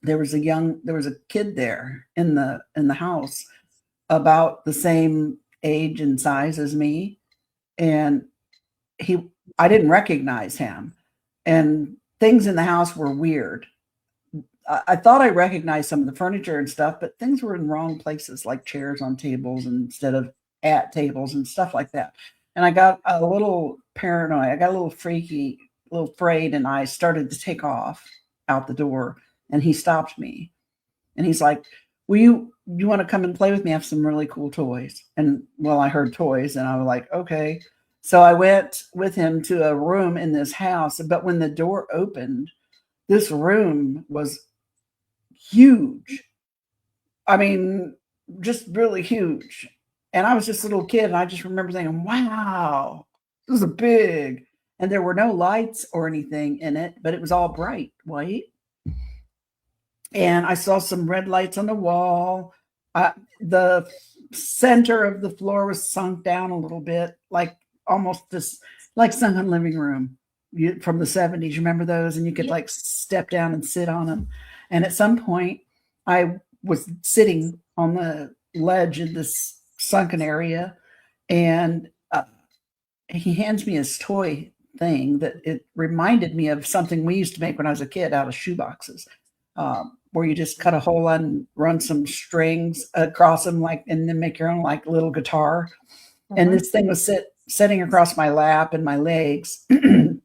There was a kid there in the house about the same age and size as me. And he, I didn't recognize him. And things in the house were weird. I thought I recognized some of the furniture and stuff, but things were in wrong places, like chairs on tables instead of at tables and stuff like that. And I got a little paranoid. I got a little freaky, a little afraid, and I started to take off out the door. And he stopped me, and he's like, "Will you want to come and play with me? I have some really cool toys." And well, I heard toys, and I was like, "Okay." So I went with him to a room in this house. But when the door opened, this room was huge. I mean, just really huge. And I was just a little kid, and I just remember thinking, wow, this is a big. And there were no lights or anything in it, but it was all bright white. And I saw some red lights on the wall. The center of the floor was sunk down a little bit, like almost this, like sunken living room from the 70s. You remember those? And you could Yeah. like step down and sit on them. And at some point, I was sitting on the ledge in this sunken area, and he hands me his toy thing that it reminded me of something we used to make when I was a kid out of shoeboxes, where you just cut a hole and run some strings across them, and then make your own like little guitar. And Mhm. this thing was sitting across my lap and my legs, and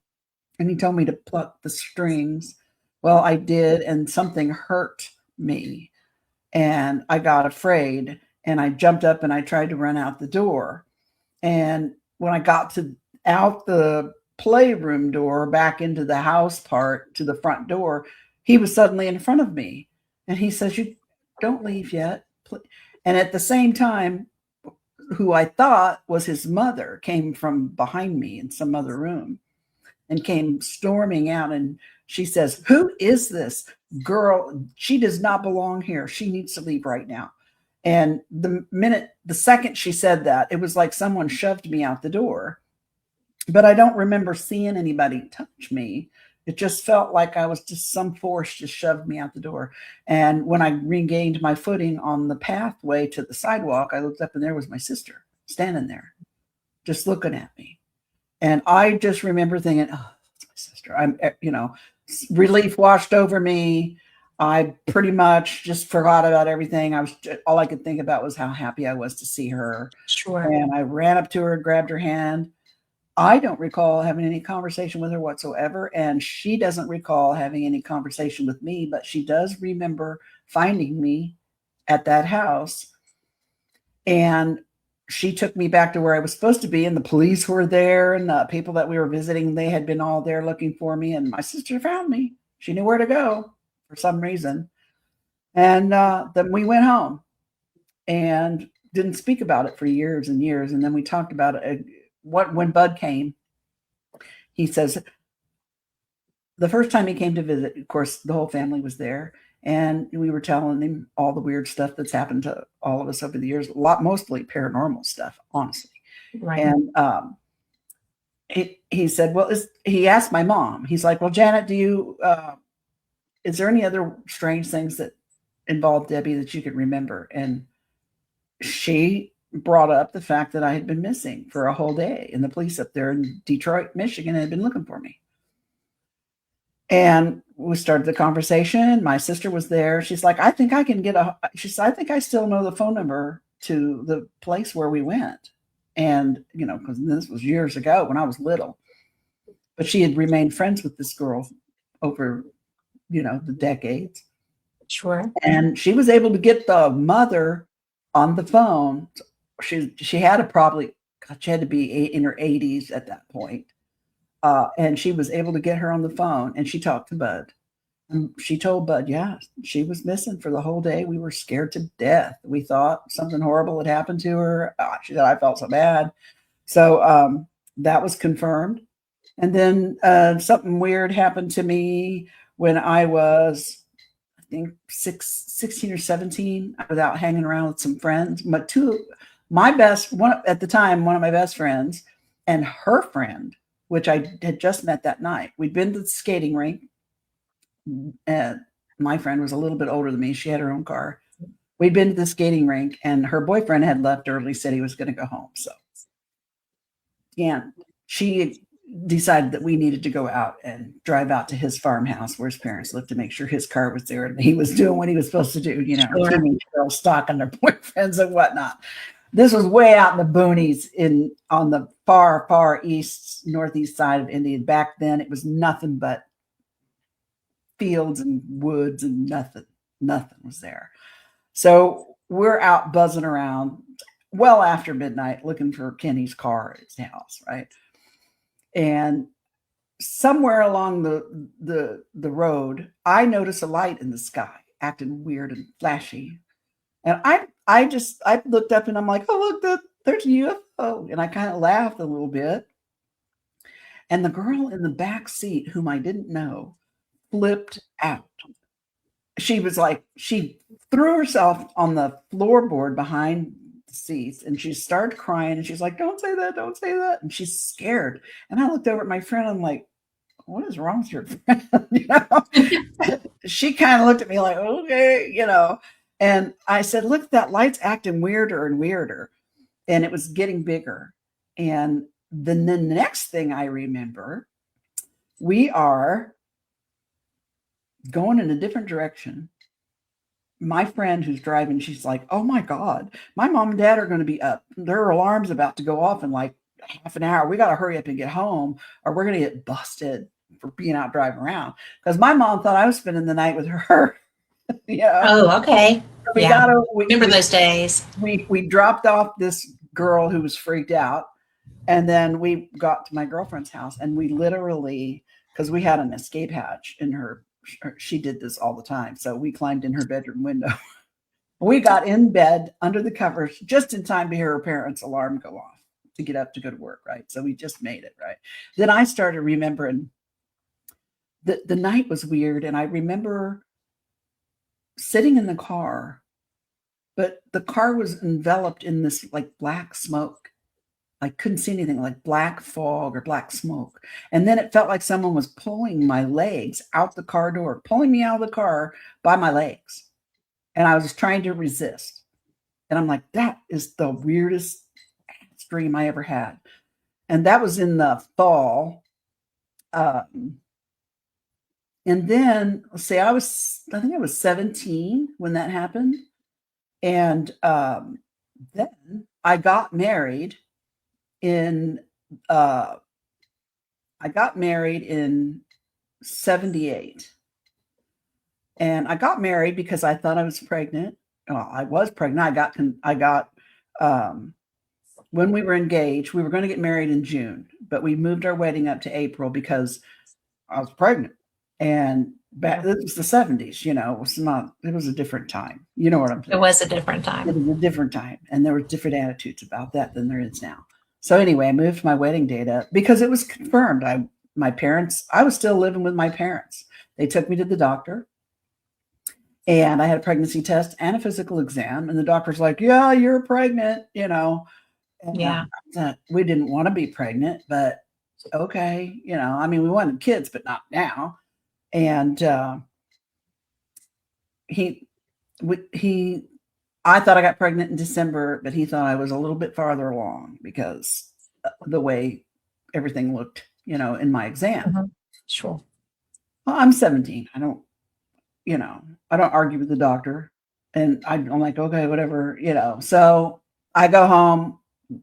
he told me to pluck the strings. Well, I did, and something hurt me, and I got afraid, and I jumped up and I tried to run out the door. And when I got out the playroom door back into the house part to the front door, he was suddenly in front of me. And he says, "You don't leave yet." And at the same time, who I thought was his mother came from behind me in some other room. and came storming out. And she says, "Who is this girl? She does not belong here. She needs to leave right now." And the second she said that, it was like someone shoved me out the door. But I don't remember seeing anybody touch me. It just felt like I was just some force just shoved me out the door. And when I regained my footing on the pathway to the sidewalk, I looked up and there was my sister standing there, just looking at me. And I just remember thinking, "Oh, that's my sister." Relief washed over me. I pretty much just forgot about everything. All I could think about was how happy I was to see her. Sure. And I ran up to her and grabbed her hand. I don't recall having any conversation with her whatsoever, and she doesn't recall having any conversation with me, but she does remember finding me at that house. And she took me back to where I was supposed to be, and the police were there, and the people that we were visiting, they had been all there looking for me, and my sister found me. She knew where to go for some reason. And then we went home and didn't speak about it for years and years. And then we talked about it. When Bud came, he says, the first time he came to visit, of course, the whole family was there. And we were telling him all the weird stuff that's happened to all of us over the years, mostly paranormal stuff, honestly. Right. And he said, well, he asked my mom, he's like, "Well, Janet, is there any other strange things that involved Debbie that you could remember?" And she brought up the fact that I had been missing for a whole day, and the police up there in Detroit, Michigan had been looking for me. And we started the conversation. My sister was there. She's like, "I think I can she said, "I think I still know the phone number to the place where we went." And, because this was years ago when I was little, but she had remained friends with this girl over, the decades. Sure. And she was able to get the mother on the phone. She had she had to be in her 80s at that point. And she was able to get her on the phone, and she talked to Bud. And she told Bud, yeah, she was missing for the whole day. We were scared to death. We thought something horrible had happened to her. She said, "I felt so bad." So that was confirmed. And then something weird happened to me when I was, I think, 16 or 17. I was out hanging around with some friends. One of my best friends and her friend, which I had just met that night. We'd been to the skating rink. And my friend was a little bit older than me. She had her own car. We'd been to the skating rink, and her boyfriend had left early, said he was going to go home. So, yeah, she decided that we needed to go out and drive out to his farmhouse where his parents lived to make sure his car was there and he was doing what he was supposed to do, Sure. teenage girls stalking their boyfriends and whatnot. This was way out in the boonies on the far, far northeast side of India. Back then, it was nothing but fields and woods, and nothing was there. So we're out buzzing around well after midnight looking for Kenny's car at his house, right? And somewhere along the road, I notice a light in the sky acting weird and flashy. And I looked up and I'm like, "Oh, look, there's a UFO." And I kind of laughed a little bit. And the girl in the back seat, whom I didn't know, flipped out. She was like, she threw herself on the floorboard behind the seats, and she started crying, and she's like, "Don't say that, don't say that." And she's scared. And I looked over at my friend. I'm like, "What is wrong with your friend?" She kind of looked at me like, "Okay," And I said, "Look, that light's acting weirder and weirder." And it was getting bigger. And then the next thing I remember, we are going in a different direction. My friend who's driving, she's like, "Oh my God, my mom and dad are going to be up. Their alarm's about to go off in like half an hour. We got to hurry up and get home, or we're going to get busted for being out driving around." Because my mom thought I was spending the night with her. Oh, okay. We remember those days. We dropped off this girl who was freaked out, and then we got to my girlfriend's house, and we literally, because we had an escape hatch in her. She did this all the time. So we climbed in her bedroom window. We got in bed under the covers just in time to hear her parents' alarm go off. to get up to go to work, right? So we just made it, right? Then I started remembering the night was weird, and I remember sitting in the car, but the car was enveloped in this like black smoke. I couldn't see anything, like black fog or black smoke. And then it felt like someone was pulling my legs out the car door, pulling me out of the car by my legs. And I was trying to resist. And I'm like, that is the weirdest dream I ever had. And that was in the fall. And then, let's see, I think I was 17 when that happened. And then I got married in 78. And I got married because I thought I was pregnant. Well, I was pregnant. When we were engaged, we were going to get married in June, but we moved our wedding up to April because I was pregnant. And this was the 70s, it was a different time. You know what I'm saying? It was a different time. It was a different time. And there were different attitudes about that than there is now. So anyway, I moved my wedding date up because it was confirmed. I was still living with my parents. They took me to the doctor, and I had a pregnancy test and a physical exam. And the doctor's like, yeah, you're pregnant, And Yeah. We didn't want to be pregnant, but okay. We wanted kids, but not now. And I thought I got pregnant in December, but he thought I was a little bit farther along because the way everything looked, in my exam. Mm-hmm. Sure. Well, I'm 17. I don't argue with the doctor, and I'm like, okay, whatever, So I go home.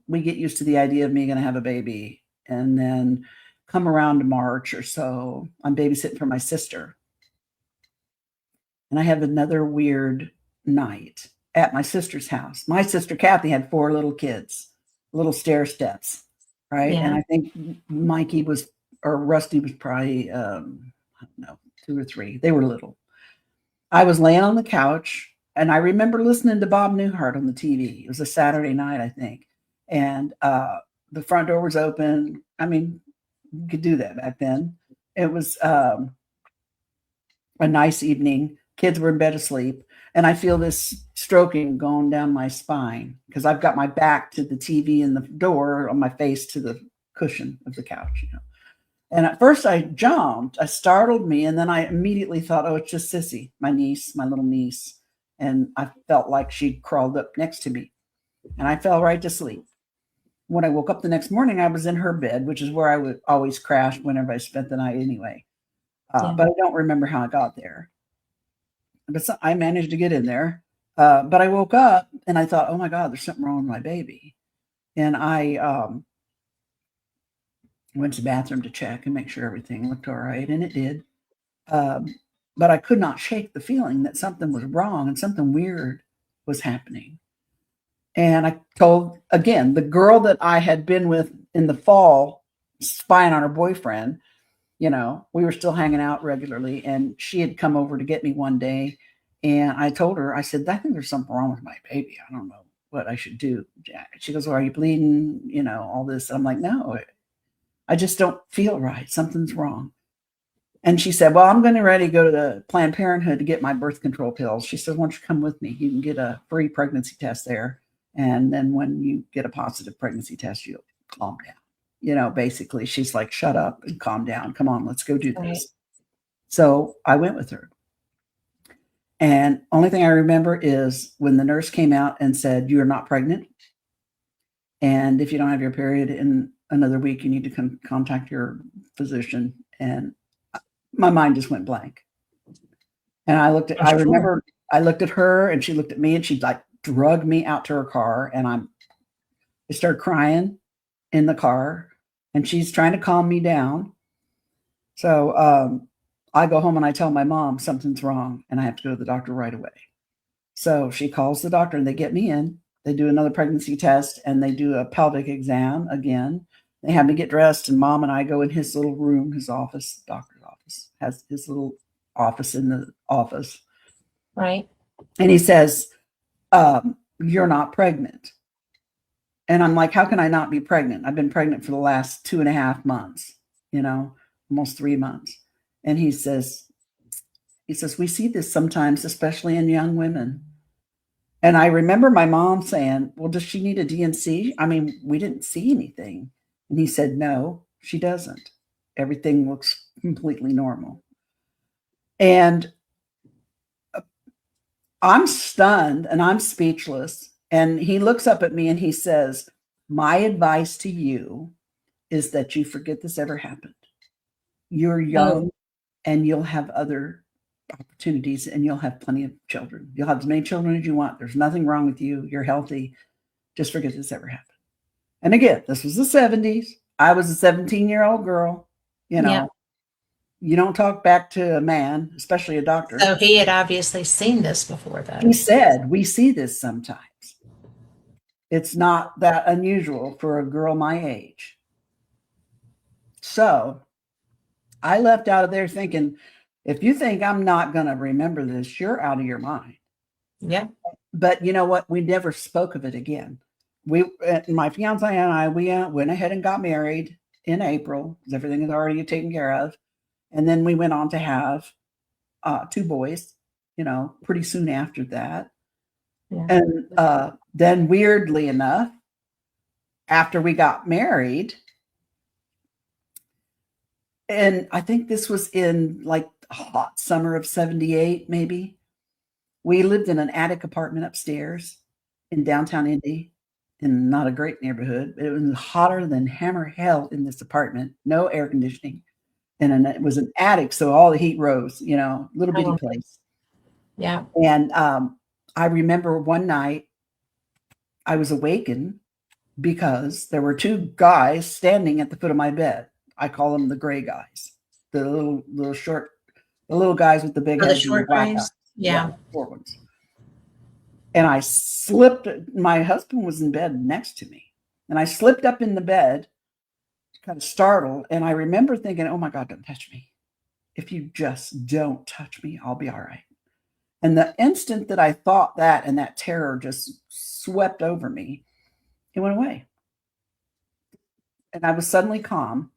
We get used to the idea of me going to have a baby, and then come around to March or so, I'm babysitting for my sister, and I have another weird night at my sister's house. My sister Kathy had 4 little kids, little stair steps, right? Yeah. And I think Rusty was probably I don't know, 2 or 3. They were little. I was laying on the couch, and I remember listening to Bob Newhart on the TV. It was a Saturday night, I think, and the front door was open. You could do that back then. It was a nice evening. Kids were in bed asleep. And I feel this stroking going down my spine because I've got my back to the TV and the door, on my face to the cushion of the couch. And at first I jumped. It startled me. And then I immediately thought, oh, it's just Sissy, my little niece. And I felt like she'd crawled up next to me. And I fell right to sleep. When I woke up the next morning, I was in her bed, which is where I would always crash whenever I spent the night anyway. But I don't remember how I got there. But I managed to get in there. But I woke up and I thought, oh my God, there's something wrong with my baby. And I went to the bathroom to check and make sure everything looked all right. And it did. But I could not shake the feeling that something was wrong and something weird was happening. And I told, again, the girl that I had been with in the fall, spying on her boyfriend, we were still hanging out regularly, and she had come over to get me one day. And I told her, I said, I think there's something wrong with my baby. I don't know what I should do. She goes, well, are you bleeding? All this. I'm like, no, I just don't feel right. Something's wrong. And she said, well, I'm going to ready to go to the Planned Parenthood to get my birth control pills. She said, why don't you come with me? You can get a free pregnancy test there. And then when you get a positive pregnancy test, you'll calm down. Basically, she's like, shut up and calm down. Come on, let's go do this. Right. So I went with her. And only thing I remember is when the nurse came out and said, you're not pregnant. And if you don't have your period in another week, you need to contact your physician. And my mind just went blank. And I looked at her, and she looked at me, and she like drugged me out to her car. And I started crying in the car, and she's trying to calm me down. So I go home and I tell my mom something's wrong and I have to go to the doctor right away. So she calls the doctor and they get me in. They do another pregnancy test and they do a pelvic exam again. They have me get dressed, and Mom and I go in his little room, his office, doctor's office, has his little office in the office. Right. And he says, you're not pregnant. And I'm like, how can I not be pregnant? I've been pregnant for the last 2.5 months, almost 3 months. And he says, we see this sometimes, especially in young women. And I remember my mom saying, well, does she need a DNC? I mean, we didn't see anything. And he said, no, she doesn't. Everything looks completely normal. And I'm stunned and I'm speechless. And he looks up at me and he says, my advice to you is that you forget this ever happened. You're young and you'll have other opportunities and you'll have plenty of children. You'll have as many children as you want. There's nothing wrong with you. You're healthy. Just forget this ever happened. And again, this was the 70s. I was a 17-year-old girl. Yeah. You don't talk back to a man, especially a doctor. So he had obviously seen this before, though. He said, we see this sometimes. It's not that unusual for a girl my age. So I left out of there thinking, if you think I'm not going to remember this, you're out of your mind. Yeah. But you know what? We never spoke of it again. My fiance and I, we went ahead and got married in April. Everything is already taken care of. And then we went on to have 2 boys, pretty soon after that. Yeah. And then weirdly enough, after we got married, and I think this was in like hot summer of 78, maybe, we lived in an attic apartment upstairs in downtown Indy, in not a great neighborhood. It was hotter than hammer hell in this apartment, no air conditioning. And it was an attic, so all the heat rose, little bitty place. Yeah. And I remember one night I was awakened because there were 2 guys standing at the foot of my bed. I call them the gray guys, the little short, the little guys with the big heads, the short guys. Yeah. Short ones. And I slipped. My husband was in bed next to me, and I slipped up in the bed, kind of startled. And I remember thinking, "Oh my God, don't touch me! If you just don't touch me, I'll be all right." And the instant that I thought that, and that terror just swept over me, it went away. And I was suddenly calm.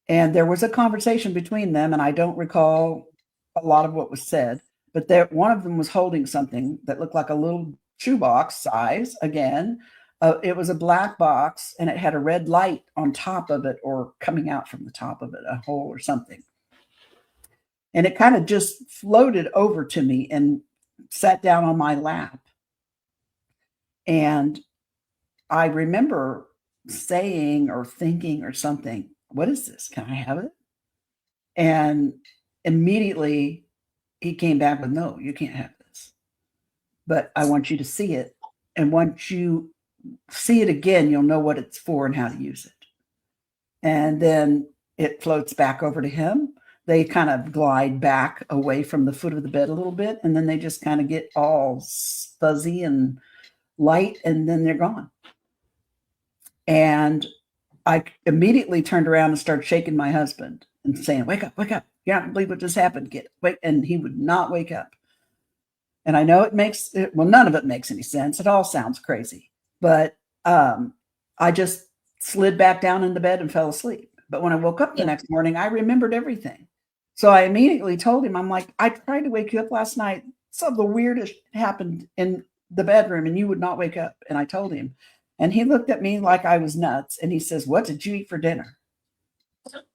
And there was a conversation between them, and I don't recall a lot of what was said, but one of them was holding something that looked like a little shoebox size. Again, it was a black box, and it had a red light on top of it, or coming out from the top of it, a hole or something. And it kind of just floated over to me and sat down on my lap. And I remember saying or thinking or something, what is this? Can I have it? And immediately he came back with, no, you can't have this. But I want you to see it. And once you see it again, you'll know what it's for and how to use it. And then it floats back over to him. They kind of glide back away from the foot of the bed a little bit. And then they just kind of get all fuzzy and light, and then they're gone. And I immediately turned around and started shaking my husband and saying, wake up, wake up. You don't believe what just happened. Wake. And he would not wake up. And I know none of it makes any sense. It all sounds crazy. But I just slid back down in the bed and fell asleep. But when I woke up the next morning, I remembered everything. So I immediately told him, I'm like, I tried to wake you up last night. Some of the weirdest happened in the bedroom and you would not wake up. And I told him. And he looked at me like I was nuts. And he says, what did you eat for dinner?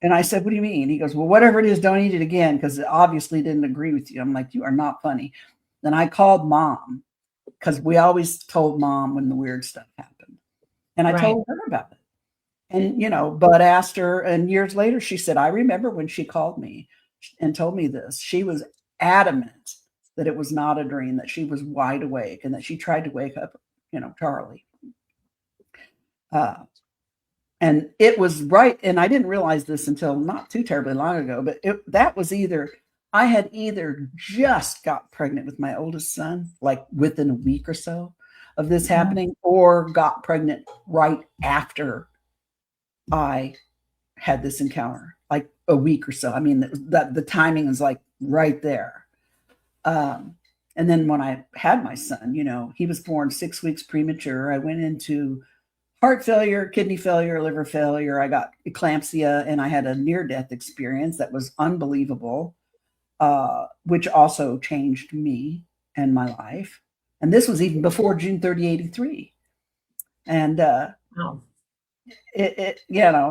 And I said, what do you mean? He goes, well, whatever it is, don't eat it again, because it obviously didn't agree with you. I'm like, you are not funny. Then I called Mom, because we always told Mom when the weird stuff happened. And I told her about it. And, Bud asked her, and years later, she said, I remember when she called me and told me this. She was adamant that it was not a dream, that she was wide awake, and that she tried to wake up, Charlie. And it was right. And I didn't realize this until not too terribly long ago, but I had either just got pregnant with my oldest son, like within a week or so of this happening, or got pregnant right after I had this encounter, like a week or so. I mean, the timing is like right there. And then when I had my son, he was born 6 weeks premature. I went into heart failure, kidney failure, liver failure. I got eclampsia, and I had a near-death experience that was unbelievable, which also changed me and my life. And this was even before June 30, 83. And Wow.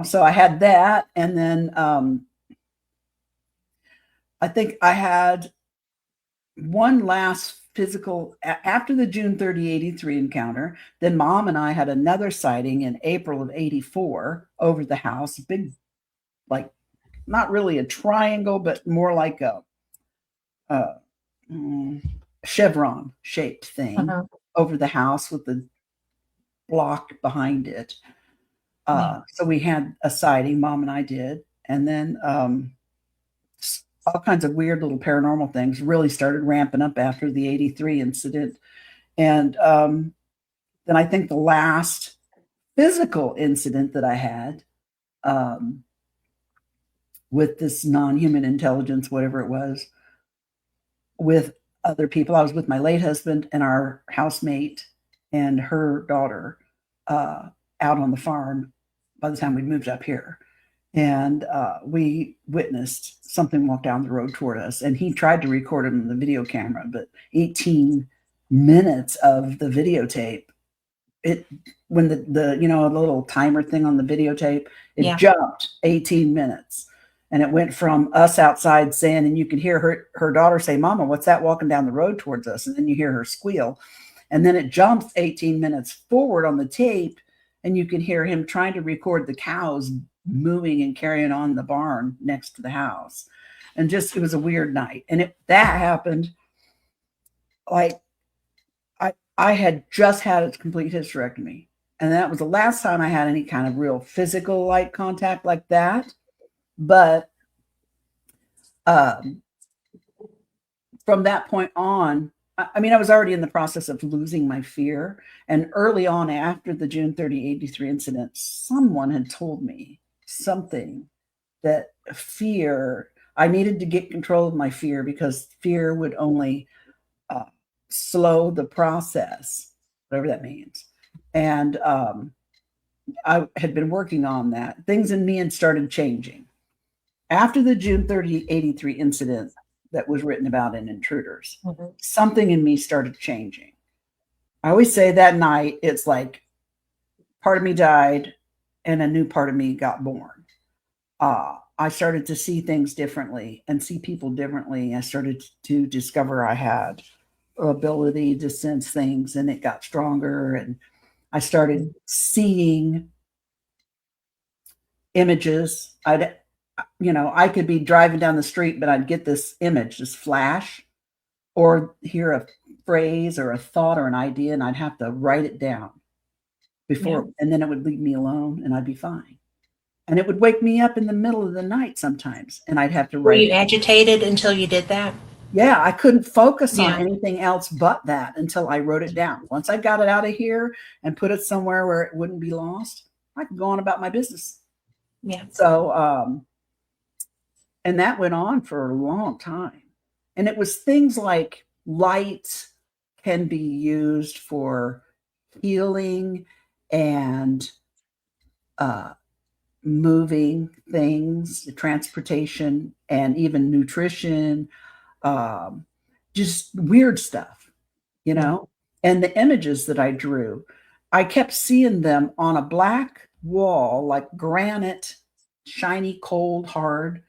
so I had that. And then I think I had one last physical after the June 30, 83 encounter. Then Mom and I had another sighting in April of 84 over the house, big, like not really a triangle, but more like a chevron shaped thing over the house with the block behind it. So we had a sighting, Mom and I did. And then all kinds of weird little paranormal things really started ramping up after the 83 incident. And then I think the last physical incident that I had with this non-human intelligence, whatever it was, with other people. I was with my late husband and our housemate and her daughter out on the farm by the time we moved up here. And we witnessed something walk down the road toward us. And he tried to record it on the video camera, but 18 minutes of the videotape, when the the little timer thing on the videotape, it jumped 18 minutes. And it went from us outside saying, and you could hear her daughter say, "Mama, what's that walking down the road towards us?" And then you hear her squeal. And then it jumps 18 minutes forward on the tape, and you can hear him trying to record the cows moving and carrying on the barn next to the house. And just, it was a weird night. And that happened like I had just had a complete hysterectomy. And that was the last time I had any kind of real physical light contact like that. But from that point on, I mean, I was already in the process of losing my fear. And early on, after the June 30, 83 incident, someone had told me something that fear, I needed to get control of my fear because fear would only slow the process, whatever that means. And I had been working on that. Things in me had started changing. After the June 30, 83 incident that was written about in Intruders, something in me started changing. I always say that night, it's like part of me died and a new part of me got born. I started to see things differently and see people differently. I started to discover I had ability to sense things, and it got stronger. And I started seeing images. I could be driving down the street, but I'd get this image, this flash, or hear a phrase or a thought or an idea, and I'd have to write it down before, and then it would leave me alone and I'd be fine. And it would wake me up in the middle of the night sometimes, and I'd have to write. Were you agitated until you did that? Yeah, I couldn't focus on anything else but that until I wrote it down. Once I got it out of here and put it somewhere where it wouldn't be lost, I could go on about my business. Yeah. So, and that went on for a long time. And it was things like light can be used for healing and moving things, transportation, and even nutrition, just weird stuff, And the images that I drew, I kept seeing them on a black wall, like granite, shiny, cold, hard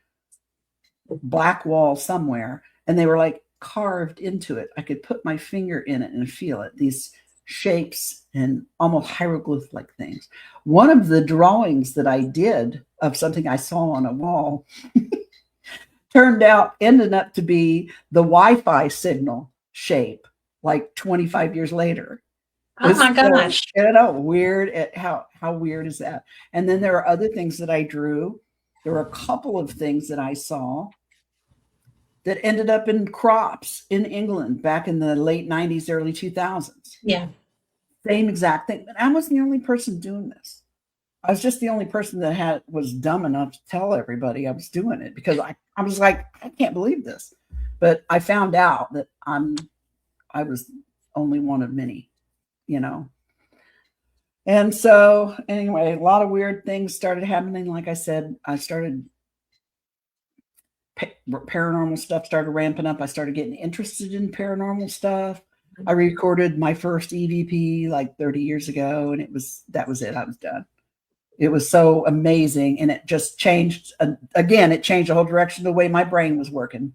black wall somewhere, and they were like carved into it. I could put my finger in it and feel it, these shapes and almost hieroglyph-like things. One of the drawings that I did of something I saw on a wall ended up to be the Wi-Fi signal shape, like 25 years later. Oh my gosh. Weird. How weird is that? And then there are other things that I drew. There were a couple of things that I saw that ended up in crops in England back in the late 90s, early 2000s. Yeah. Same exact thing. But I wasn't the only person doing this. I was just the only person that was dumb enough to tell everybody I was doing it, because I was like, I can't believe this. But I found out that I was only one of many, And so, anyway, a lot of weird things started happening. Like I said, I started paranormal stuff started ramping up. I started getting interested in paranormal stuff. I recorded my first EVP like 30 years ago, and that was it. I was done. It was so amazing, and it just changed. Again, it changed the whole direction of the way my brain was working.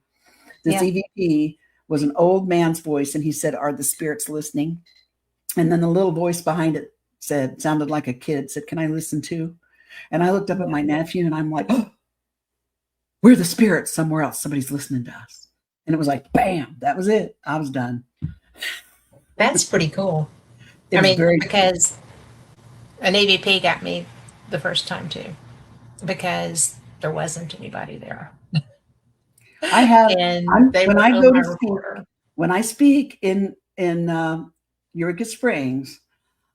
This Yeah. EVP was an old man's voice, and he said, "Are the spirits listening?" And then the little voice behind it sounded like a kid, said, "Can I listen too?" And I looked up at my nephew, and I'm like, "Oh, we're the spirits somewhere else. Somebody's listening to us." And it was like, bam, that was it. I was done. That's pretty cool. It I was mean, very cool. because an EVP got me the first time too, because there wasn't anybody there. I have, And they when were I on go my to speak, recorder. when I speak in Eureka Springs,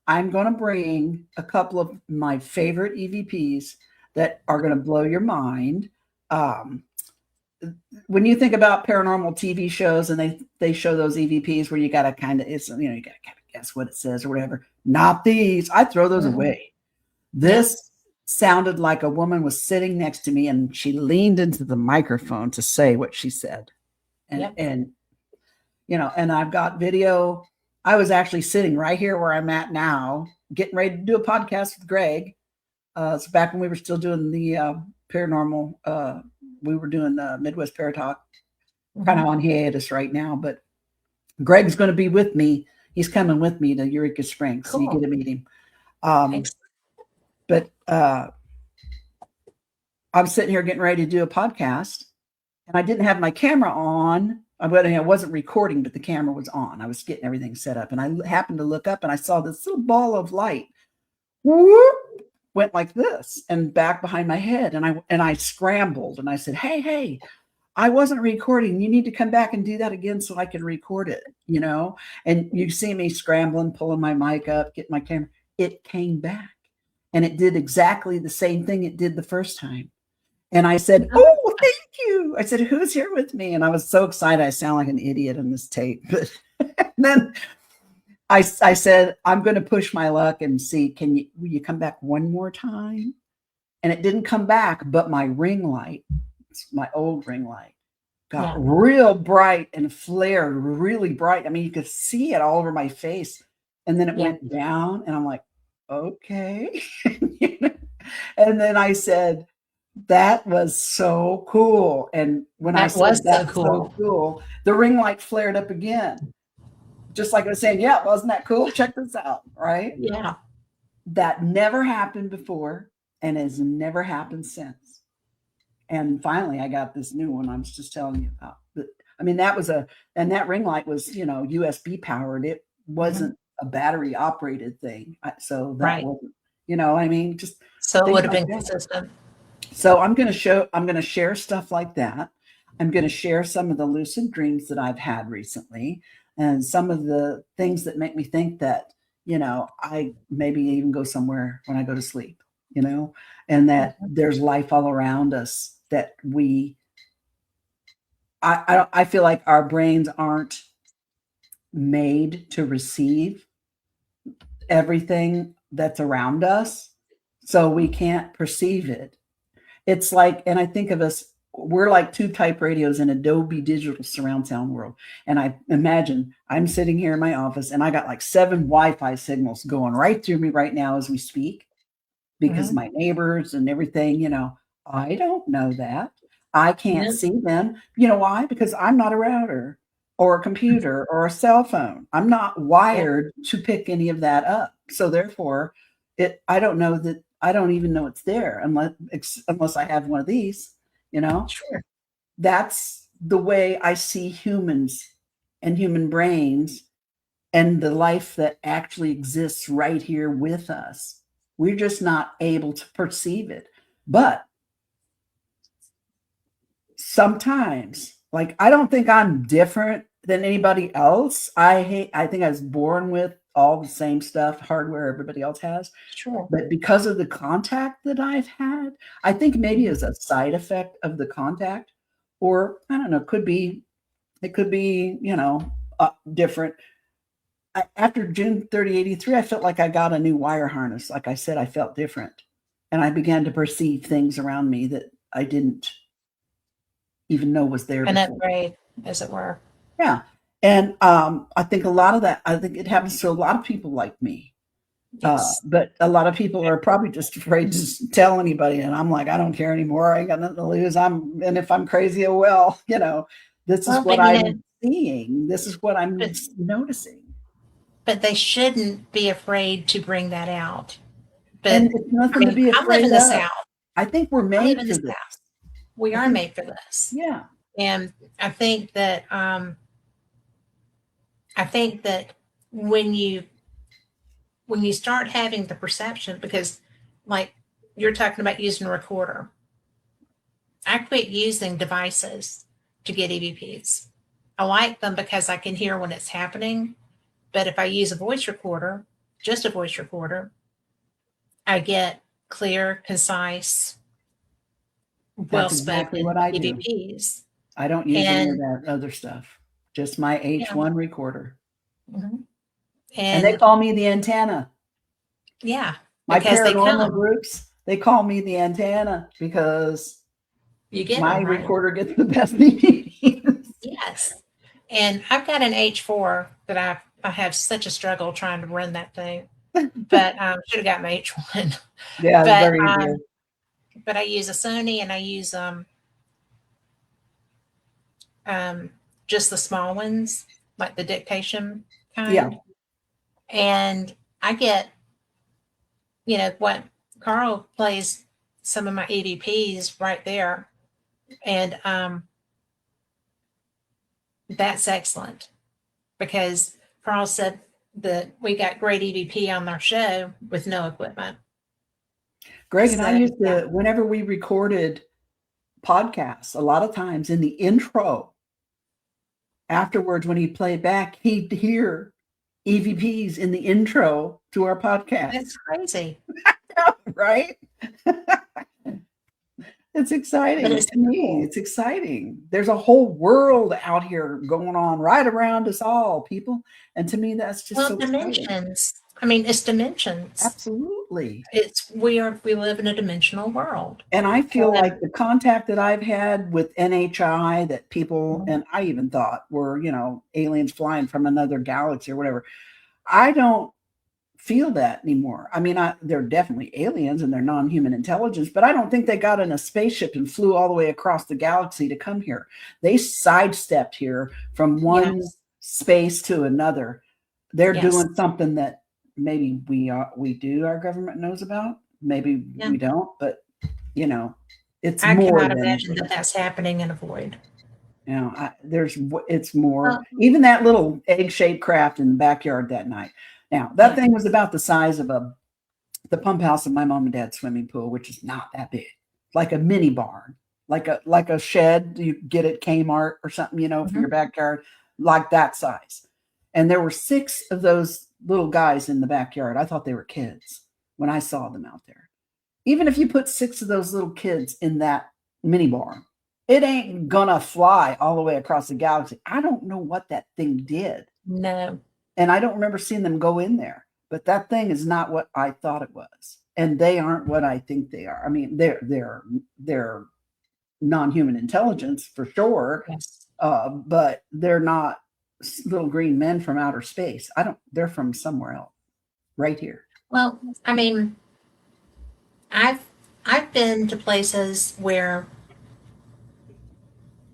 I'm going to bring a couple of my favorite EVPs that are going to blow your mind. Um, when you think about paranormal TV shows and they show those EVPs where you got to kind of, it's, you got to kind of guess what it says or whatever. Not these. I throw those Mhm. away. Yeah. This sounded like a woman was sitting next to me and she leaned into the microphone to say what she said. Yep. And and I've got video. I was actually sitting right here where I'm at now, getting ready to do a podcast with Greg. It's back when we were still doing the paranormal. We were doing Midwest Paratalk, kind of Mhm. on hiatus right now. But Greg's going to be with me. He's coming with me to Eureka Springs, so you get Cool. to meet him. Um, Thanks. but I'm sitting here getting ready to do a podcast, and I didn't have my camera on. I wasn't recording, but the camera was on. I was getting everything set up, and I happened to look up, and I saw this little ball of light. Whoop, went like this and back behind my head, and I scrambled, and I said, "Hey, I wasn't recording. You need to come back and do that again so I can record it." And you see me scrambling, pulling my mic up, getting my camera. It came back, and it did exactly the same thing it did the first time. And I said, "Oh, thank you." I said, "Who's here with me?" And I was so excited. I sound like an idiot on this tape. But then I said, "I'm going to push my luck and see, will you come back one more time?" And it didn't come back, but my ring light, my old ring light, got Yeah. real bright and flared really bright. I mean, you could see it all over my face. And then it Yeah. went down, and I'm like, okay. And then I said, "That was so cool." And when I That said was so that's so cool. cool, the ring light flared up again. Just like I was saying, yeah, wasn't that cool? Check this out, right? Yeah. That never happened before and has never happened since. And finally I got this new one I was just telling you about. But I mean, and that ring light was, USB powered. It Mhm. wasn't a battery operated thing. So that Right. wasn't, just So it things would have like been that. consistent. So I'm going to share stuff like that. I'm going to share some of the lucid dreams that I've had recently and some of the things that make me think that, I maybe even go somewhere when I go to sleep, and that Mhm. there's life all around us that I feel like our brains aren't made to receive everything that's around us. So we can't perceive it. It's like, and I think of us, we're like two type radios in Adobe digital surround sound world. And I imagine I'm sitting here in my office and I got like 7 Wi-Fi signals going right through me right now as we speak because Mhm. my neighbors and everything, I don't know that. I can't Yep. see them. You know why? Because I'm not a router or a computer or a cell phone. I'm not Yep. wired to pick any of that up. So therefore, I don't know that I don't even know it's there unless I have one of these, you know. Sure. That's the way I see humans and human brains and the life that actually exists right here with us. We're just not able to perceive it. But sometimes, like, I don't think I'm different than anybody else. I think I was born with all the same stuff, hardware everybody else has. Sure. But because of the contact that I've had, I think maybe Mhm. as a side effect of the contact, or I don't know, it could be, different. after June 30, 83, I felt like I got a new wire harness. Like I said, I felt different. And I began to perceive things around me that I didn't even know was there An before. upgrade, as it were. Yeah. And I think a lot of that, I think it happens to a lot of people like me. Yes. But a lot of people are probably just afraid to tell anybody. And I'm like, I don't care anymore. I ain't got nothing to lose. And if I'm crazy, oh well, this is Well, what but you know, I'm seeing. This is what I'm but noticing. but they shouldn't be afraid to bring that out. And But it's I nothing to mean, be I live afraid in the of. South. I think we're I live made in for the this. South. We I are think, made for this. yeah. And I think that when you start having the perception, because like you're talking about using a recorder, I quit using devices to get EVPs. I like them because I can hear when it's happening. But if I use a voice recorder, just a voice recorder, I get clear, concise, well That's exactly what spoken I do. EVPs. I don't use any of And that other stuff. Just my yeah, H1 recorder. mhm. And they And call me the antenna. yeah, My because they paranormal come, groups, they call me the antenna because you get my them right. recorder gets the best EVPs. Yes. And I've got an H4 that I have such a struggle trying to run that thing, but should have got my H1. Yeah, it's But very easier. but I use a Sony and I use um just the small ones, like the dictation Yeah. kind. And I get, what Carl plays some of my EVPs right there. And that's excellent because Carl said that we got great EVP on our show with no equipment. Greg and I So used yeah, to, whenever we recorded podcasts, a lot of times in the intro, afterwards, when he played back, he'd hear EVPs in the intro to our podcast. that's crazy. Right? It's But exciting it's to me. cool. It's exciting. There's a whole world out here going on right around us all, people. And to me, that's just Well, so exciting. dimensions. I mean, it's dimensions. Absolutely. We live in a dimensional world. And I feel And like the contact that I've had with NHI that people, mhm, and I even thought were, aliens flying from another galaxy or whatever. I don't feel that anymore. I mean, they're definitely aliens and they're non-human intelligence, but I don't think they got in a spaceship and flew all the way across the galaxy to come here. They sidestepped here from one yes, space to another. They're yes, doing something that maybe our government knows about. Maybe yeah. we don't, but it's I more cannot than imagine that that's happening in a void. it's more. Well, Even that little egg-shaped craft in the backyard that night. Now, that yeah, thing was about the size of the pump house of my mom and dad's swimming pool, which is not that big, like a mini barn, like a shed you get at Kmart or something, for mhm. your backyard, like that size. And there were 6 of those little guys in the backyard. I thought they were kids when I saw them out there. Even if you put 6 of those little kids in that mini barn, it ain't gonna fly all the way across the galaxy. I don't know what that thing did. No, And I don't remember seeing them go in there, but that thing is not what I thought it was. And they aren't what I think they are. I mean, they're non-human intelligence for sure, yes. but they're not little green men from outer space. They're from somewhere else, right here. Well, I mean, I've I've been to places where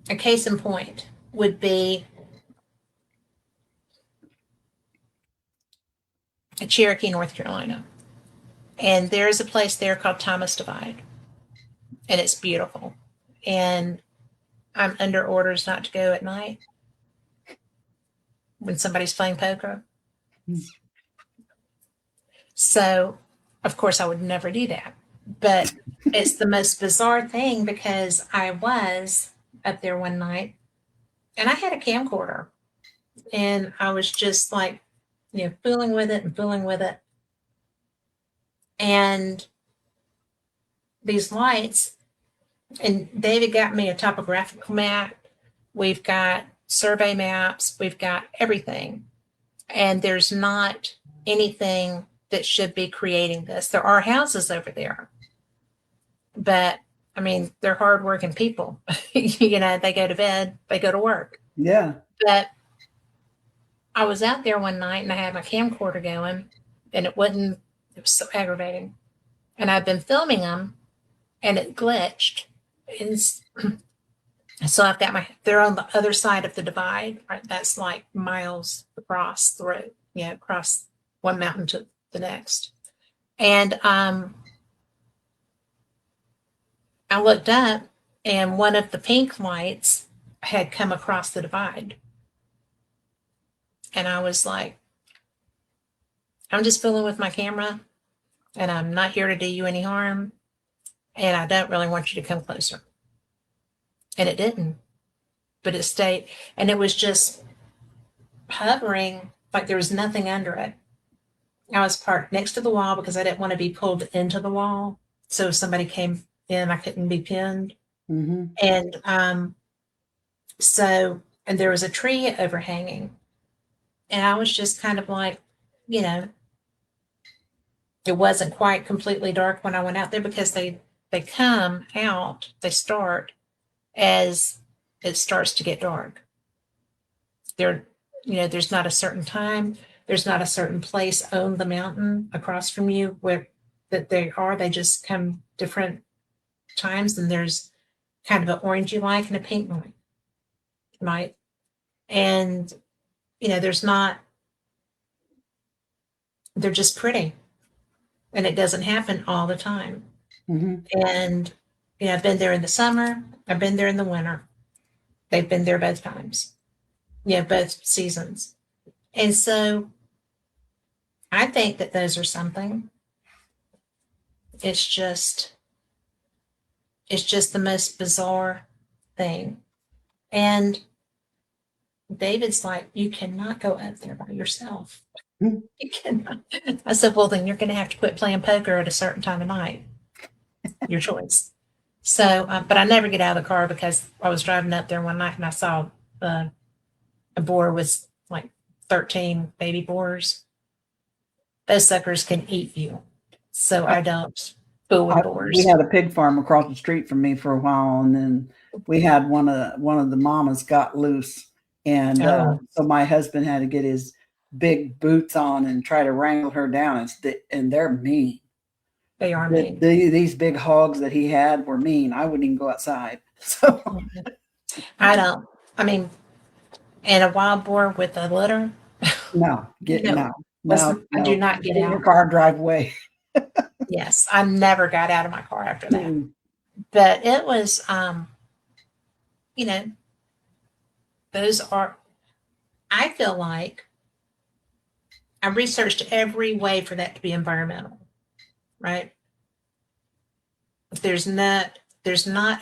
a case in point would be Cherokee, North Carolina. And there's a place there called Thomas Divide, and it's beautiful. And I'm under orders not to go at night when somebody's playing poker. Mm. So, of course, I would never do that. But it's the most bizarre thing because I was up there one night and I had a camcorder and I was just like, fooling with it and fooling with it. And these lights, and David got me a topographical map. We've got survey maps, we've got everything. and there's not anything that should be creating this. There are houses over there, but I mean, they're hardworking people. You know, they go to bed, they go to work. Yeah. But I was out there one night and I had my camcorder going, and it was so aggravating. And I've been filming them, and it glitched. And so I've got they're on the other side of the divide, right? That's like miles across the road, across one mountain to the next. And I looked up, and one of the pink lights had come across the divide. And I was like, I'm just fooling with my camera, and I'm not here to do you any harm. And I don't really want you to come closer. And it didn't, but it stayed. And it was just hovering like there was nothing under it. I was parked next to the wall because I didn't want to be pulled into the wall. So if somebody came in, I couldn't be pinned. Mm-hmm. And and there was a tree overhanging. And I was just kind of like, you know, it wasn't quite completely dark when I went out there, because they come out, they start as it starts to get dark. There's not a certain time, there's not a certain place on the mountain across from you where that they just come different times, and there's kind of an orangey light and a pink light, right? And they're just pretty, and it doesn't happen all the time. Mm-hmm. And I've been there in the summer, I've been there in the winter. They've been there both times, both seasons. And so I think that those are something. It's just the most bizarre thing. And David's like, you cannot go up there by yourself. Mm-hmm. You cannot. I said, well, then you're going to have to quit playing poker at a certain time of night. Your choice. So, but I never get out of the car, because I was driving up there one night and I saw a boar with like 13 baby boars. Those suckers can eat you. So I don't fool with boars. We had a pig farm across the street from me for a while, and then we had one of the mamas got loose, and so my husband had to get his big boots on and try to wrangle her down. And they're mean. They are mean. These big hogs that he had were mean. I wouldn't even go outside. So I don't. I mean, and a wild boar with a litter. No. I do not get out. Your car and drive away. Yes, I never got out of my car after that. But it was, those are. I feel like I researched every way for that to be environmental. Right? There's not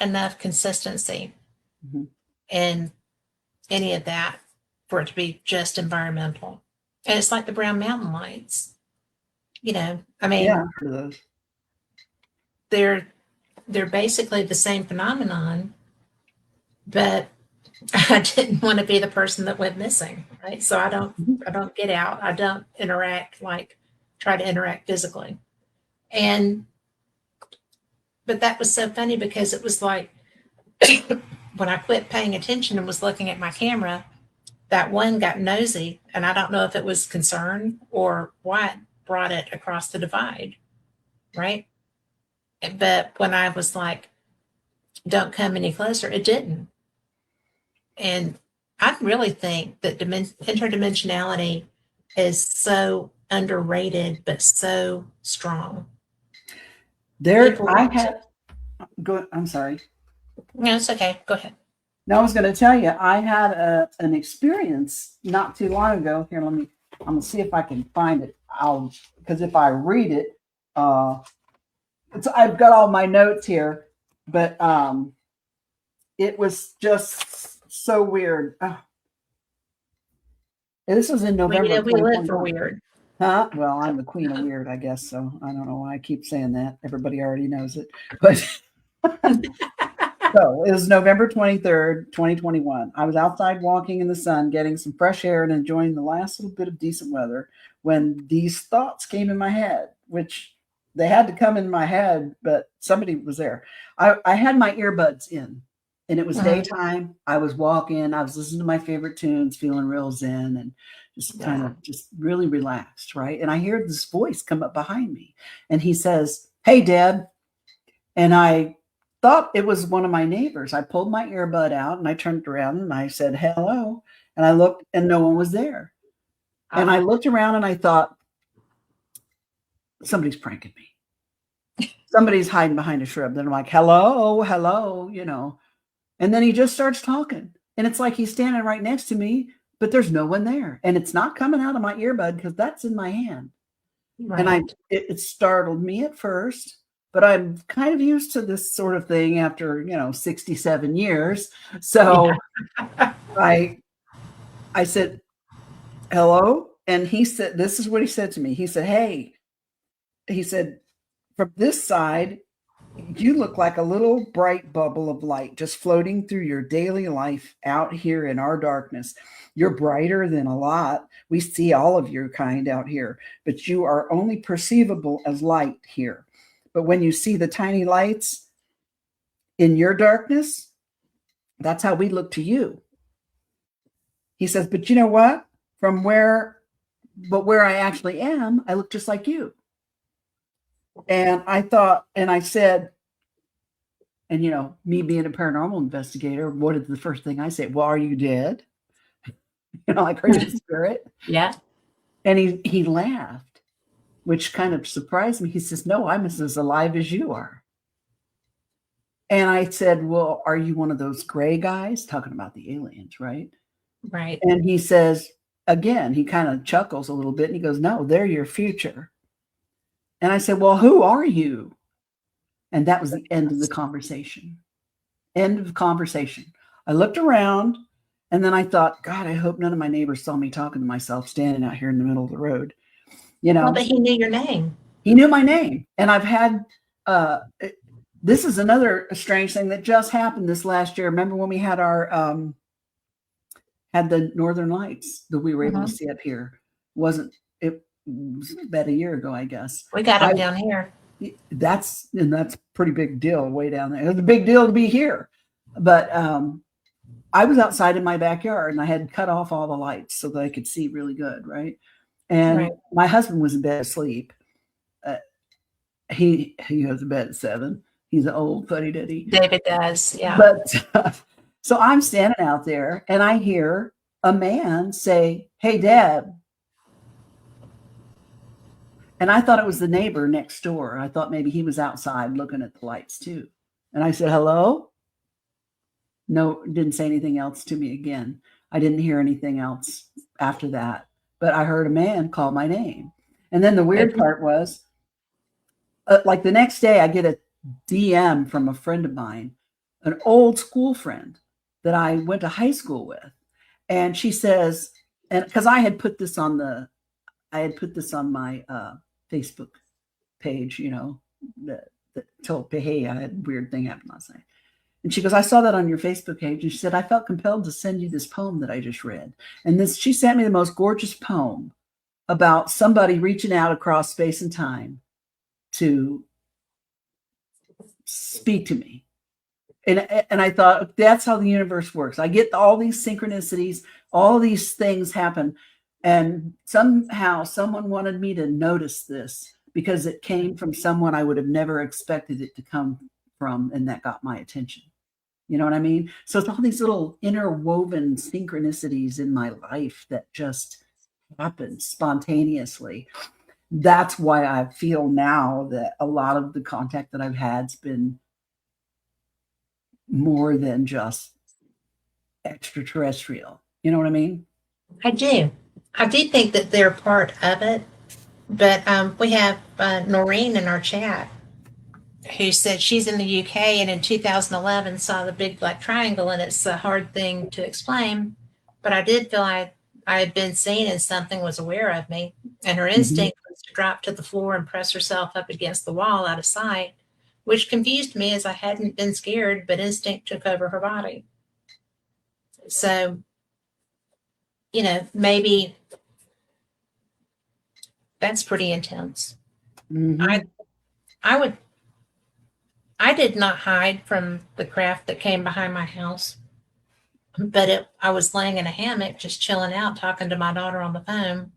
enough consistency in any of that for it to be just environmental. And it's like the Brown Mountain lights. I mean, Yeah, for those. They're basically the same phenomenon, but I didn't want to be the person that went missing, right? So I don't get out. I don't try to interact physically. But that was so funny, because it was like when I quit paying attention and was looking at my camera, that one got nosy, and I don't know if it was concern or what brought it across the divide, right? But when I was like, don't come any closer, it didn't. And I really think that interdimensionality is so underrated, but so strong. I'm sorry. No, it's okay. Go ahead. No, I was going to tell you, I had an experience not too long ago. Here, I'm going to see if I can find it. Because if I read it, I've got all my notes here, but it was just so weird. This was in November. We live for weird. Huh? Well, I'm the queen of weird, I guess. So I don't know why I keep saying that. Everybody already knows it. But So it was November 23rd, 2021. I was outside walking in the sun, getting some fresh air and enjoying the last little bit of decent weather when these thoughts came in my head, which they had to come in my head, but somebody was there. I had my earbuds in and it was daytime. I was walking, I was listening to my favorite tunes, feeling real zen and just kind of just really relaxed, right? And I hear this voice come up behind me and he says, "Hey, Deb." And I thought it was one of my neighbors. I pulled my earbud out and I turned around and I said, "Hello." And I looked and no one was there. And I looked around and I thought, somebody's pranking me. Somebody's hiding behind a shrub. Then I'm like, "Hello, hello," you know. And then he just starts talking. And it's like he's standing right next to me, but there's no one there. And it's not coming out of my earbud because that's in my hand. Right. And it startled me at first, but I'm kind of used to this sort of thing after, 67 years. So I said, "Hello." And he said, this is what he said to me. He said, "Hey," he said, "from this side, you look like a little bright bubble of light just floating through your daily life out here in our darkness. You're brighter than a lot. We see all of your kind out here, but you are only perceivable as light here. But when you see the tiny lights in your darkness, that's how we look to you." He says, "But you know what? Where I actually am, I look just like you." And I thought, and I said, and me being a paranormal investigator, what is the first thing I say? "Well, are you dead?" Like, "Are you a spirit?" Yeah. And he laughed, which kind of surprised me. He says, "No, I'm as alive as you are." And I said, "Well, are you one of those gray guys?" Talking about the aliens, right? Right. And he says, again, he kind of chuckles a little bit and he goes, "No, they're your future." And I said, "Well, who are you?" And that was the end of the conversation. End of conversation. I looked around and then I thought, God, I hope none of my neighbors saw me talking to myself standing out here in the middle of the road. Well, but he knew your name. He knew my name. And I've had, this is another strange thing that just happened this last year. Remember when we had had the Northern Lights that we were able to see up here? It was about a year ago, I guess. We got them down here. That's a pretty big deal way down there. It was a big deal to be here. But I was outside in my backyard and I had cut off all the lights so that I could see really good, right? And my husband was in bed asleep. He goes to bed at 7. He's an old fuddy-duddy. David does, yeah. But so I'm standing out there and I hear a man say, "Hey, Deb." And I thought it was the neighbor next door. I thought maybe he was outside looking at the lights too. And I said, "Hello?" No, didn't say anything else to me again. I didn't hear anything else after that. But I heard a man call my name. And then the weird part was, like the next day, I get a DM from a friend of mine, an old school friend that I went to high school with. And she says, and because I had put this on my Facebook page, that told, "Hey, I had a weird thing happen last night." And she goes, "I saw that on your Facebook page." And she said, "I felt compelled to send you this poem that I just read." And she sent me the most gorgeous poem about somebody reaching out across space and time to speak to me. And I thought, that's how the universe works. I get all these synchronicities, all these things happen. And somehow someone wanted me to notice this because it came from someone I would have never expected it to come from. And that got my attention. You know what I mean? So it's all these little interwoven synchronicities in my life that just happen spontaneously. That's why I feel now that a lot of the contact that I've had's been more than just extraterrestrial. You know what I mean? I do. I do think that they're part of it. But we have Noreen in our chat who said she's in the UK and in 2011 saw the big black triangle, and it's a hard thing to explain. But I did feel I had been seen and something was aware of me. And her instinct was to drop to the floor and press herself up against the wall out of sight. which confused me as I hadn't been scared, but instinct took over her body. So, maybe that's pretty intense. Mhm. I I did not hide from the craft that came behind my house, but I was laying in a hammock, just chilling out, talking to my daughter on the phone.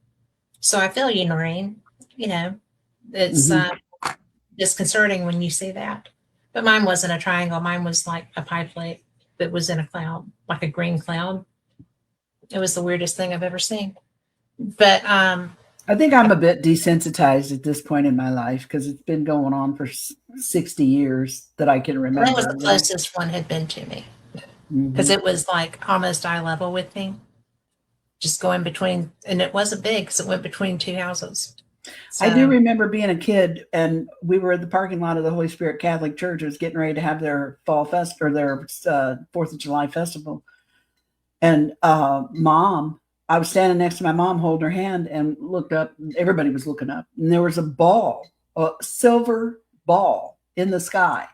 So I feel you, Noreen. It's Mhm. disconcerting when you see that. But mine wasn't a triangle. Mine was like a pie plate that was in a cloud, like a green cloud. It was the weirdest thing I've ever seen. But I think I'm a bit desensitized at this point in my life because it's been going on for 60 years that I can that was remember. the closest one had been to me because Mhm. it was like almost eye level with me, just going between, and it wasn't big because it went between two houses. I do So remember being a kid, and we were at the parking lot of the Holy Spirit Catholic Church. It was getting ready to have their fall fest or their 4th of July festival. And I was standing next to my mom holding her hand and looked up. Everybody was looking up, and there was a silver ball in the sky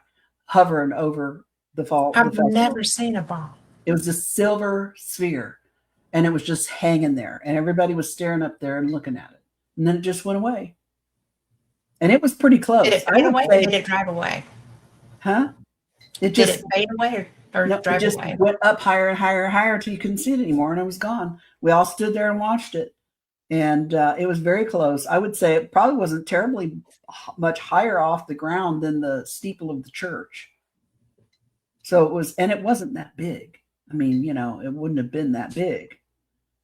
hovering over the I've festival. never seen a ball. It was a silver sphere, and it was just hanging there, and everybody was staring up there and looking at it. And then it just went away. And it was pretty Did close. it I fade would away or say, did it drive away? huh? It Did just it fade away or no, it drive just away? went up higher and higher and higher until you couldn't see it anymore, and it was gone. We all stood there and watched it, and it was very close. I would say it probably wasn't terribly much higher off the ground than the steeple of the church. So it was, and it wasn't that big. I mean, it wouldn't have been that big.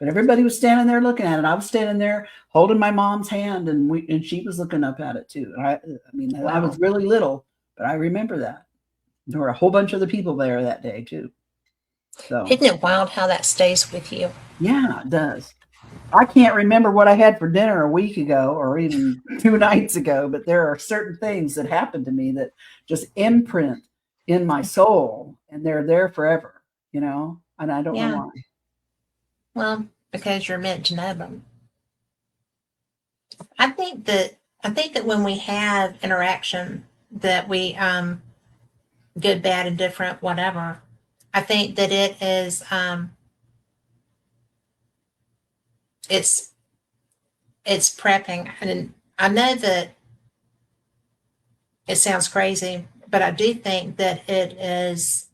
But everybody was standing there looking at it. I was standing there holding my mom's hand, and she was looking up at it too. I mean, I was Wow. really little, but I remember that. There were a whole bunch of the people there that day too. So Isn't it wild how that stays with you? yeah, it does. I can't remember what I had for dinner a week ago or even 2 nights ago, but there are certain things that happen to me that just imprint in my soul, and they're there forever, and I don't know Yeah. why. Well, because you're meant to know them. I think that when we have interaction that we good, bad, and different, whatever, I think that it is it's prepping. And I know that it sounds crazy, but I do think that it is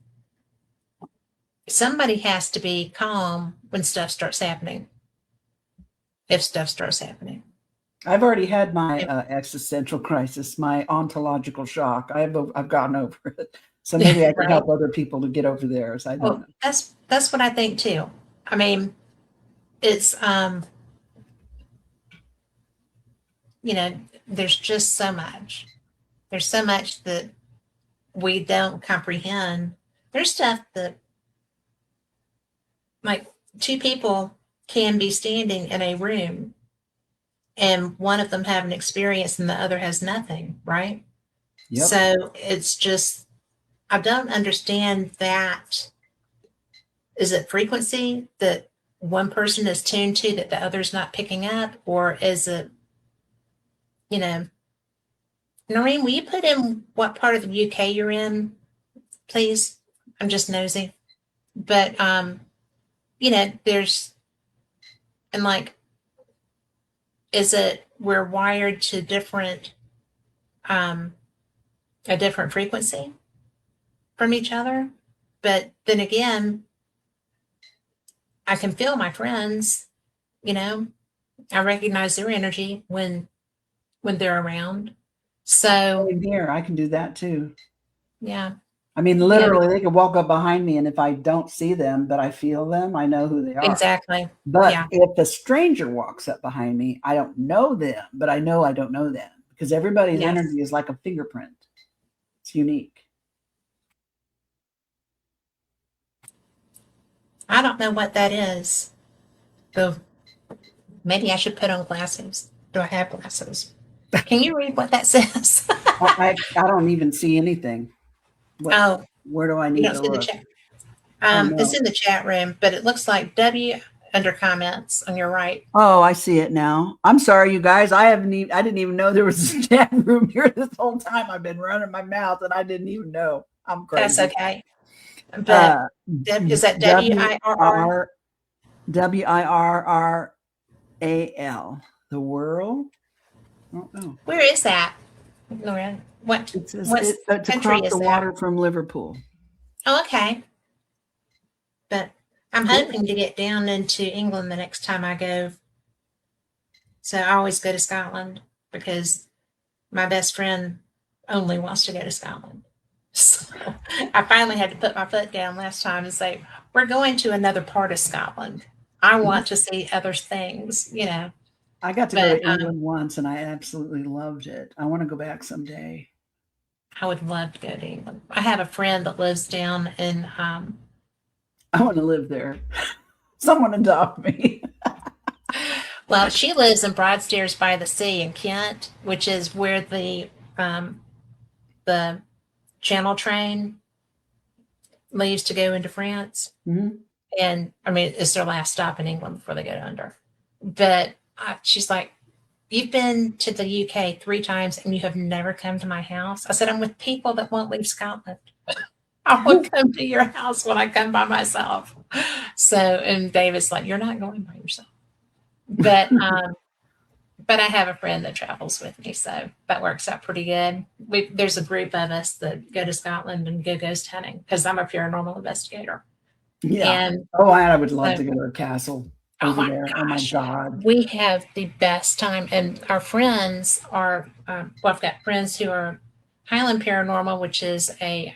somebody has to be calm when stuff starts happening. If stuff starts happening. I've already had my If, existential crisis, my ontological shock. I've gotten over it, so maybe I can right. help other people to get over theirs. I don't Well, know. that's what I think too. I mean, it's there's just so much. There's so much that we don't comprehend. There's stuff that like two people can be standing in a room and one of them have an experience and the other has nothing, right? Yep. So it's just I don't understand that. Is it frequency that one person is tuned to that the other's not picking up? Or is it, you know, Noreen, will you put in what part of the UK you're in, please? I'm just nosy. But there's and like, is it we're wired to different a different frequency from each other? But then again, I can feel my friends, you know, I recognize their energy when they're around. So Same here. I can do that too. yeah, I mean, yeah, literally, they could walk up behind me, and if I don't see them, but I feel them, I know who they are. exactly. But Yeah, if a stranger walks up behind me, I don't know them, but I know I don't know them because everybody's yes. energy is like a fingerprint. It's unique. I don't know what that is. Though maybe I should put on glasses. Do I have glasses? Can you read what that says? I don't even see anything. What? Oh, Where do I you need don't to see the look? chat. Oh It's no. in the chat room, but it looks like under comments on your right. Oh, I see it now. I'm sorry, you guys. I didn't even know there was a chat room here this whole time. I've been running my mouth and I didn't even know. I'm That's crazy. okay. But Uh, is that W WIRR? R WIRRAL. The world. Oh, no. Where is that, Lauren? What It's country across is the that? water from Liverpool. Oh, okay. But I'm Cool. hoping to get down into England the next time I go. So I always go to Scotland because my best friend only wants to go to Scotland. So I finally had to put my foot down last time and say, we're going to another part of Scotland. I want to see other things, you know. I got to go But to England once and I absolutely loved it. I want to go back someday. I would love to go to England. I have a friend that lives down in I want to live there. Someone adopt me. well, she lives in Broadstairs by the Sea in Kent, which is where the Channel train leaves to go into France. Mhm. And I mean, it's their last stop in England before they go under. But she's like, you've been to the UK 3 times and you have never come to my house. I said, I'm with people that won't leave Scotland. I will come to your house when I come by myself. So, and David's like, you're not going by yourself. But I have a friend that travels with me, so that works out pretty good. There's a group of us that go to Scotland and go ghost hunting because I'm a paranormal investigator. Yeah. And Oh, I would love so, to go to a castle oh over my there. Oh my gosh, God. we have the best time. And our friends are, well, I've got friends who are Highland Paranormal, which is a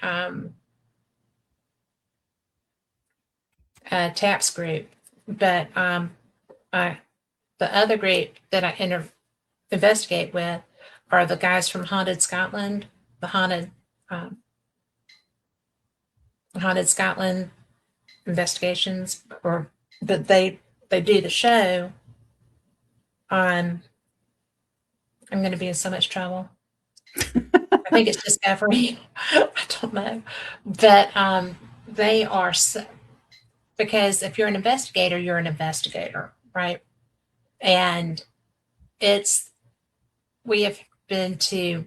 TAPS group. But the other group that I investigate with are the guys from Haunted Scotland, the um, Haunted Scotland investigations, or that they do the show on. I'm going to be in so much trouble. I think it's Discovery. I don't know, but they are because if you're an investigator, you're an investigator, right? And it's we have been to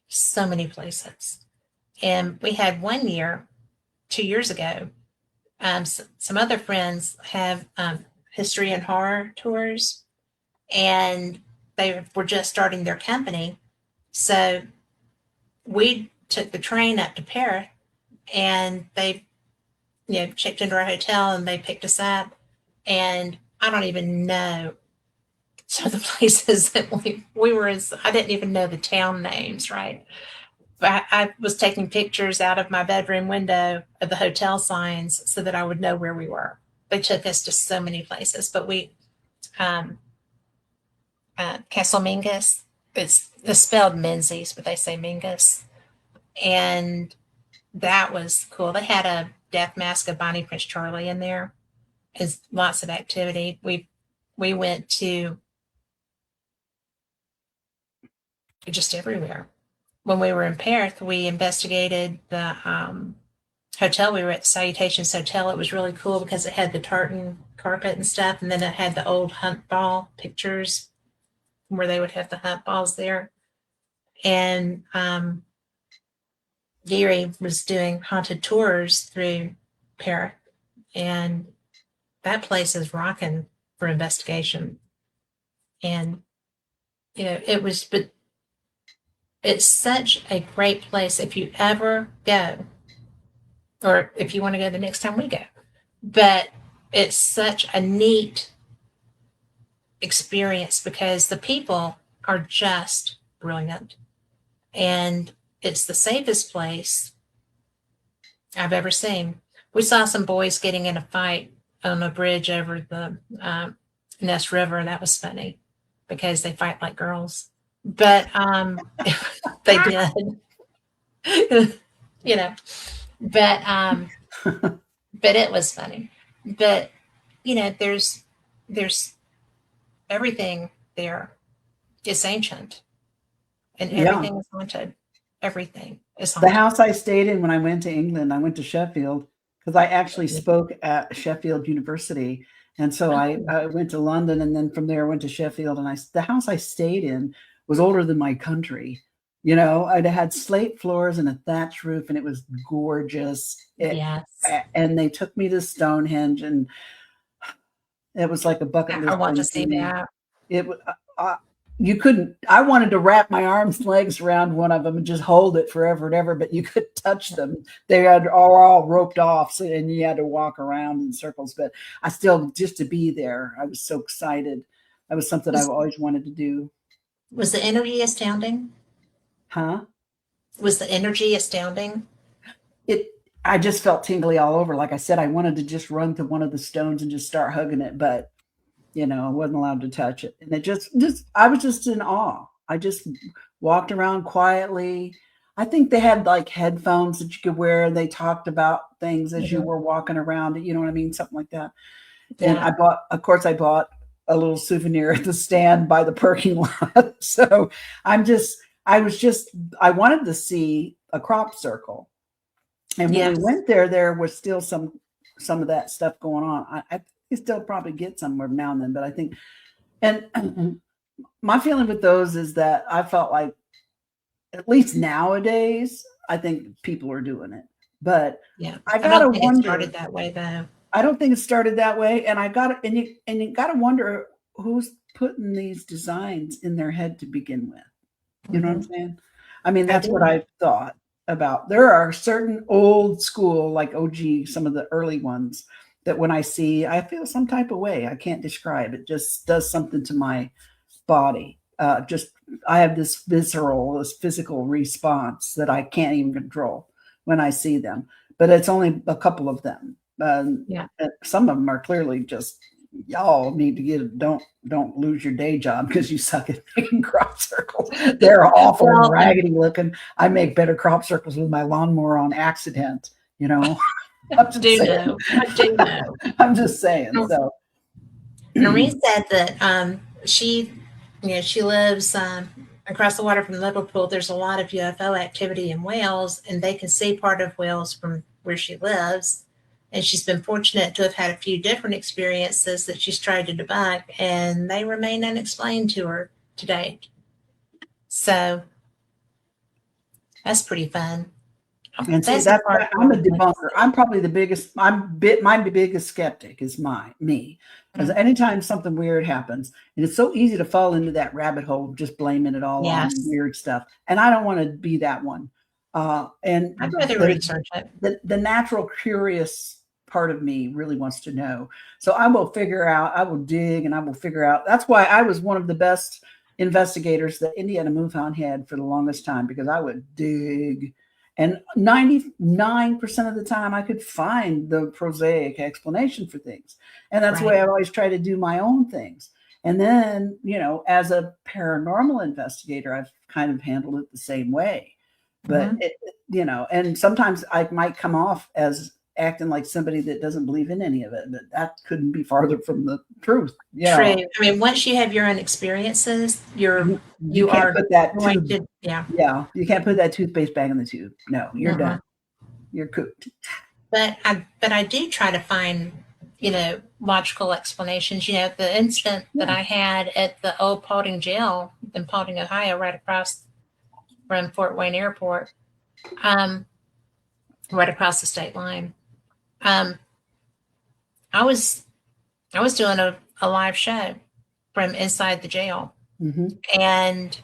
so many places, and we had one year 2 years ago. Some other friends have history and horror tours, and they were just starting their company. So we took the train up to Paris, and they, checked into our hotel, and they picked us up. And I don't even know some of the places that we were in. I didn't even know the town names, right? I was taking pictures out of my bedroom window of the hotel signs so that I would know where we were. They took us to so many places, but um, Castle Mingus, it's spelled Menzies, but they say Mingus. And that was cool. They had a death mask of Bonnie Prince Charlie in there. Is lots of activity. We went to just everywhere. When we were in Perth, we investigated the hotel. We were at Salutations Hotel. It was really cool because it had the tartan carpet and stuff, and then it had the old hunt ball pictures where they would have the hunt balls there. And Gary was doing haunted tours through Perth, and that place is rocking for investigation. And it was, but it's such a great place if you ever go, or if you want to go the next time we go. But it's such a neat experience because the people are just brilliant. And it's the safest place I've ever seen. We saw some boys getting in a fight on a bridge over the Ness River, and that was funny because they fight like girls. But they did, you know. But but it was funny. But there's everything there is ancient, and Yeah. everything is haunted. Everything is The haunted. house I stayed in when I went to England, I went to Sheffield because I actually spoke at Sheffield University. And so I went to London, and then from there I went to Sheffield, and the house I stayed in was older than my country. You know, I'd had slate floors and a thatch roof, and it was gorgeous. Yes. And they took me to Stonehenge, and it was like a bucket I list want to thing see for me. that. It was you couldn't. I wanted to wrap my arms and legs around one of them and just hold it forever and ever, but you couldn't touch them. They are all roped off, so, and you had to walk around in circles. But I still, just to be there, I was so excited. That was something I've always wanted to do. Was the energy astounding? Huh? Was the energy astounding? I just felt tingly all over. Like I said, I wanted to just run to one of the stones and just start hugging it, but you know, I wasn't allowed to touch it. And it just I was just in awe. I just walked around quietly. I think they had like headphones that you could wear. They talked about things as you were walking around, you know what I mean? Something like that. And Yeah. I bought a little souvenir at the stand by the parking lot. So I wanted to see a crop circle. And when we went there was still some of that stuff going on. I you still probably get some every now and then, but I think, and my feeling with those is that I felt like, at least nowadays, I think people are doing it. But Yeah, I I gotta don't think wonder. it started that way though. I don't think it started that way, and you gotta wonder who's putting these designs in their head to begin with. You know what I'm saying? I mean, that's what I thought about. There are certain old school, like OG, some of the early ones that when I see, I feel some type of way. I can't describe it. Just does something to my body. I have this physical response that I can't even control when I see them. But it's only a couple of them. Some of them are clearly just, y'all need to don't lose your day job because you suck at making crop circles. They're awful and raggedy looking. I make better crop circles with my lawnmower on accident, you know. I do know. I'm just saying. So Marie said that she lives across the water from Liverpool. There's a lot of UFO activity in Wales, and they can see part of Wales from where she lives. And she's been fortunate to have had a few different experiences that she's tried to debunk, and they remain unexplained to her to date. So that's pretty fun. And see, I'm a debunker. I'm probably the biggest. My biggest skeptic is me, because anytime something weird happens, and it's so easy to fall into that rabbit hole, just blaming it all on weird stuff. And I don't want to be that one. And I'd rather research it. The natural curious part of me really wants to know. So I will dig, and I will figure out. That's why I was one of the best investigators that Indiana MUFON had for the longest time, because I would dig. And 99% of the time I could find the prosaic explanation for things. And that's the way I always try to do my own things. And then, you know, as a paranormal investigator, I've kind of handled it the same way. But, you know, and sometimes I might come off as acting like somebody that doesn't believe in any of it, but that couldn't be farther from the truth. Yeah. True. I mean, once you have your own experiences, you can't put that tube. Yeah. You can't put that toothpaste back in the tube. No, you're done. You're cooked. But I do try to find, you know, logical explanations. You know, the incident that I had at the old Paulding jail in Paulding, Ohio, right across from Fort Wayne Airport, right across the state line. I was doing a live show from inside the jail, and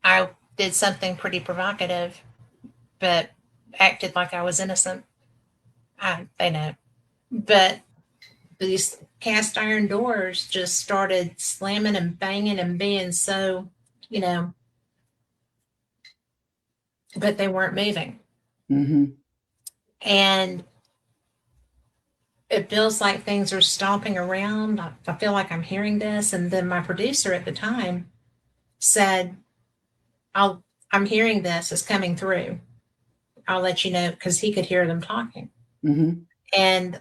I did something pretty provocative, but acted like I was innocent. They know, but these cast iron doors just started slamming and banging and being so, you know, but they weren't moving. And it feels like things are stomping around. I feel like I'm hearing this. And then my producer at the time said, I'm hearing this. It's coming through. I'll let you know, because he could hear them talking. And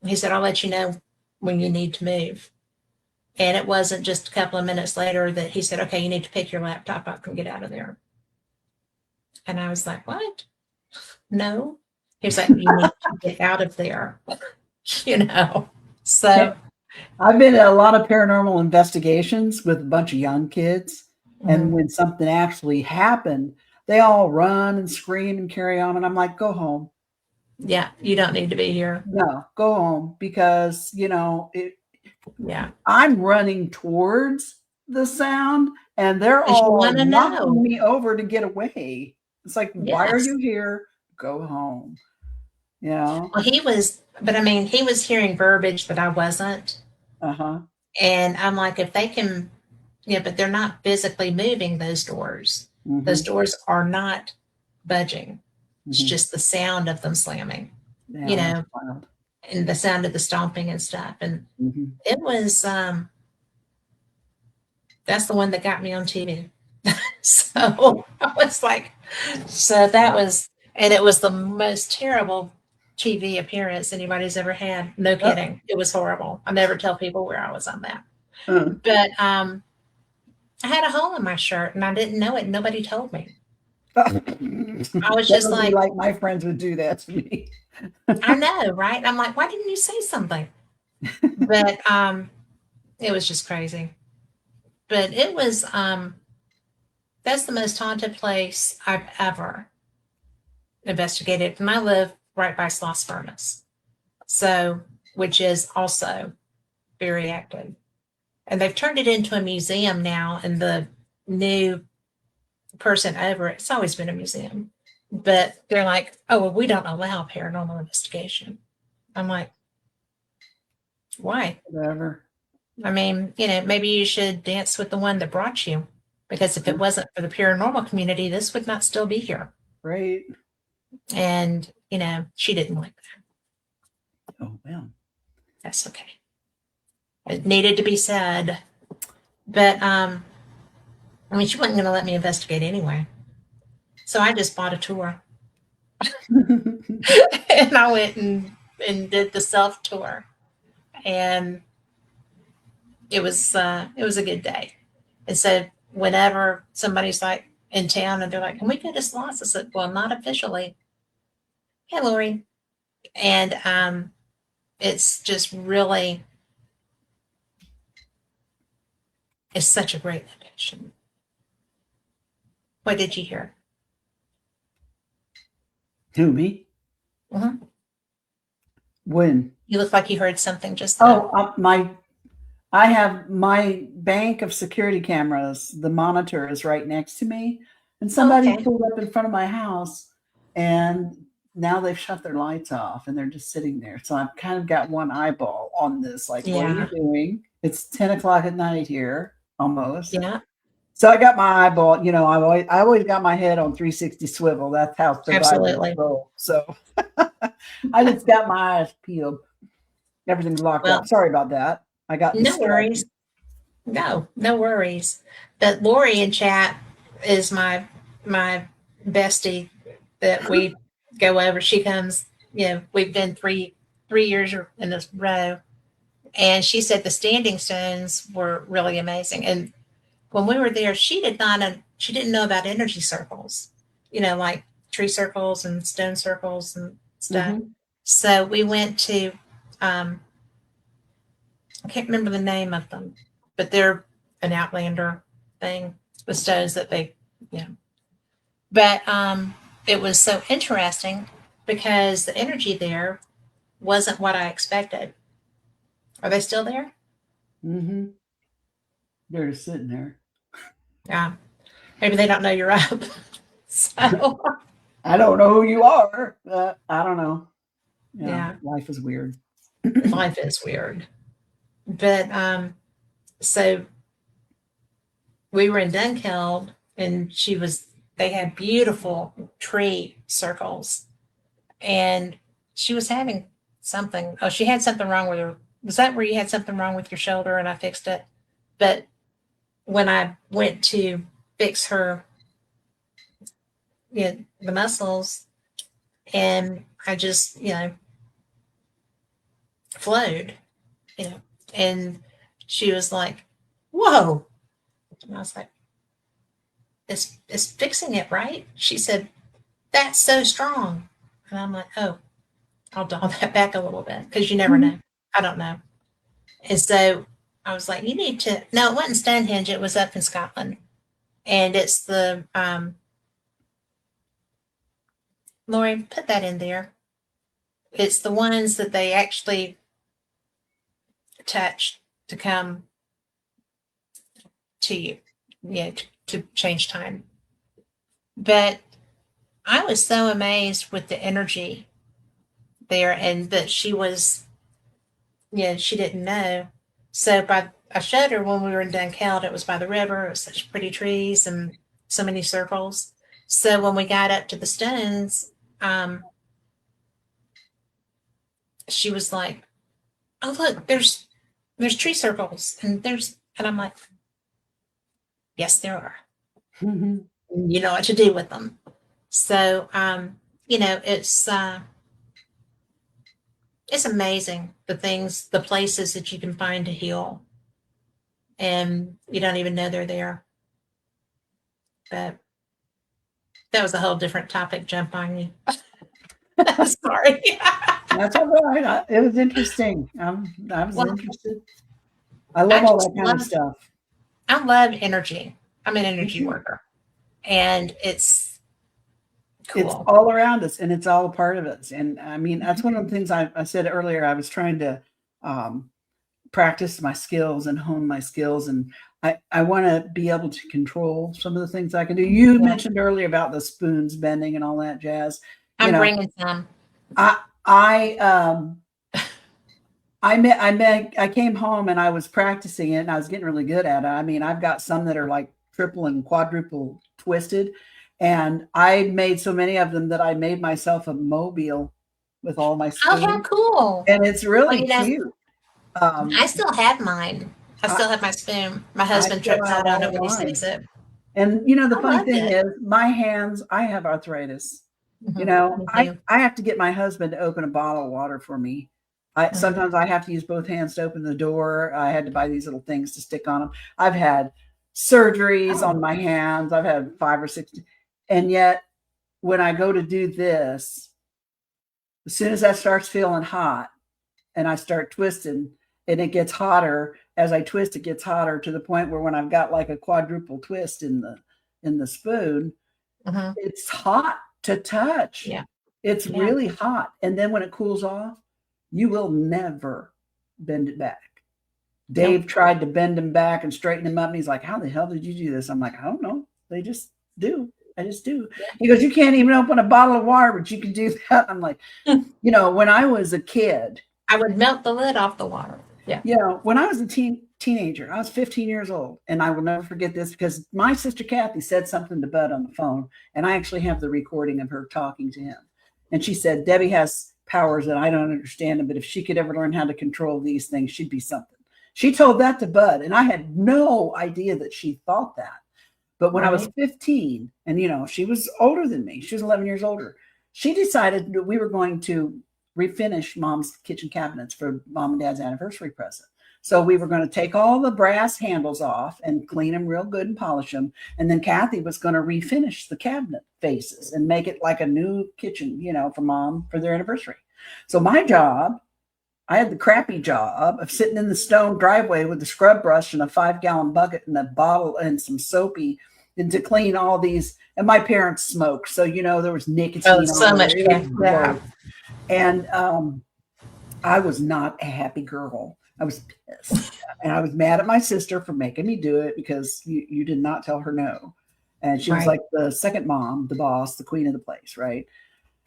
he said, I'll let you know when you need to move. And it wasn't just a couple of minutes later that he said, okay, you need to pick your laptop up and get out of there. And I was like, what? No. He was like, you need to get out of there. you know. So, I've been at a lot of paranormal investigations with a bunch of young kids. And mhm, when something actually happened, they all run and scream and carry on. And I'm like, go home. yeah, you don't need to be here. No, go home because, Yeah. I'm running towards the sound and they're Because you all want to knocking know. me over to get away. It's like, why are Yes. you here? Go home. You know? Well, but I mean, he was hearing verbiage that I wasn't. Uh-huh. And I'm like, if they can, but they're not physically moving those doors. Those Mm-hmm. doors are not budging. It's Mm-hmm. just the sound of them slamming, you Yeah, that's know, wild. and the sound of the stomping and stuff. And Mm-hmm. it was, that's the one that got me on TV. So I was like, so that Wow. was, and it was the most terrible TV appearance anybody's ever had. No Uh, kidding. It was horrible. I never tell people where I was on that. uh. But I had a hole in my shirt and I didn't know it. Nobody told me. I was That just would be like, like my friends would do that to me. I know, right? I'm like, why didn't you say something? But it was just crazy. But it was that's the most haunted place I've ever investigated. And I live right by Sloss Furnace. So, which is also very active. And they've turned it into a museum now. And the new person over it's always been a museum. But they're like, oh, well, we don't allow paranormal investigation. I'm like, why? Whatever. I mean, maybe you should dance with the one that brought you. Because if it wasn't for the paranormal community, this would not still be here. Right. And, she didn't like that. Oh well. That's okay. It needed to be said. But I mean she wasn't gonna let me investigate anyway. So I just bought a tour. And I went and did the self tour. And it was a good day. And so whenever somebody's like in town and they're like, can we go to Sloss? I said, well, not officially. Hey, Lori. And it's just really, it's such a great location. What did you hear? Who, me? Mhm. When? You look like you heard something just then. Oh, I have my bank of security cameras. The monitor is right next to me, and Oh, somebody okay. pulled up in front of my house, and now they've shut their lights off, and they're just sitting there. So I've kind of got one eyeball on this. Like, what are you Yeah. doing? It's 10 o'clock at night here, almost. Yeah. So I got my eyeball. I always got my head on 360 swivel. That's how survivors Absolutely. roll. So I just got my eyes peeled. Everything's locked up. Well, Sorry about that. I got no distracted. worries. No worries. But Lori in chat is my bestie that we go over. She comes, we've been three years in a row. And she said the standing stones were really amazing. And when we were there, she didn't know about energy circles, like tree circles and stone circles and stuff. Mm-hmm. So we went to um, I can't remember the name of them, but they're an Outlander thing with stones that they, you know. But it was so interesting because the energy there wasn't what I expected. Are they still there? Mm-hmm. They're just sitting there. Yeah. Maybe they don't know you're up. So I don't know who you are. I don't know. Yeah, yeah, life is weird. life is weird. But so we were in Dunkeld and they had beautiful tree circles and she was having something. Oh, she had something wrong with her. Was that where you had something wrong with your shoulder and I fixed it? But when I went to fix her, the muscles, and I just, flowed, you know, and she was like, "Whoa!" And I was like, "It's fixing it, right?" She said, "That's so strong," and I'm like, "Oh." I'll dial that back a little bit because you never know. I don't know. And so I was like, you need to. No, it wasn't Stonehenge. It was up in Scotland, and it's the Lori, put that in there. It's the ones that they actually touch to come to you, to change time. But I was so amazed with the energy there, and that she was, she didn't know. So I showed her when we were in Dunkeld, it was by the river, it was such pretty trees and so many circles. So when we got up to the stones, she was like, "Oh, look, there's tree circles, and I'm like, yes, there are. You know what to do with them." So, it's amazing the places that you can find to heal, and you don't even know they're there. But that was a whole different topic. Jump on you. Sorry. That's all right. It was interesting. I was interested. I love all that kind of stuff. I love energy. I'm an energy worker, and it's cool. It's all around us, and it's all a part of us. And I mean, that's one of the things I said earlier. I was trying to practice my skills and hone my skills, and I want to be able to control some of the things I can do. You mentioned earlier about the spoons bending and all that jazz. I'm bringing some. I came home and I was practicing it, and I was getting really good at it. I mean, I've got some that are like triple and quadruple twisted, and I made so many of them that I made myself a mobile with all my spoons. Oh, how cool. And it's really cute. I still have mine. I still have my spoon. My husband trips out on it when he sees it. And the funny thing is, my hands, I have arthritis. I have to get my husband to open a bottle of water for me. Sometimes I have to use both hands to open the door. I had to buy these little things to stick on them. I've had surgeries on my hands. I've had 5 or 6. And yet when I go to do this, as soon as that starts feeling hot and I start twisting, and it gets hotter as I twist, it gets hotter to the point where when I've got like a quadruple twist in the spoon, it's hot to touch. Yeah. It's really hot. And then when it cools off, you will never bend it back. Dave tried to bend him back and straighten him up. And he's like, how the hell did you do this? I'm like, I don't know. They just do. I just do. He goes, you can't even open a bottle of water, but you can do that. I'm like, when I was a kid, I would melt the lid off the water. Yeah. When I was a teenager, I was 15 years old, and I will never forget this because my sister Kathy said something to Bud on the phone, and I actually have the recording of her talking to him. And she said, Debbie has powers that I don't understand, but if she could ever learn how to control these things, she'd be something. She told that to Bud, and I had no idea that she thought that. But when I was 15, and she was older than me, she was 11 years older, she decided that we were going to refinish Mom's kitchen cabinets for Mom and Dad's anniversary present. So we were going to take all the brass handles off and clean them real good and polish them. And then Kathy was going to refinish the cabinet faces and make it like a new kitchen, for Mom for their anniversary. So my job, I had the crappy job of sitting in the stone driveway with the scrub brush and a 5-gallon bucket and a bottle and some soapy and to clean all these. And my parents smoked. So, there was nicotine. Oh, so much. Yeah. And I was not a happy girl. I was pissed. And I was mad at my sister for making me do it because you did not tell her no. And she was like the second mom, the boss, the queen of the place, right?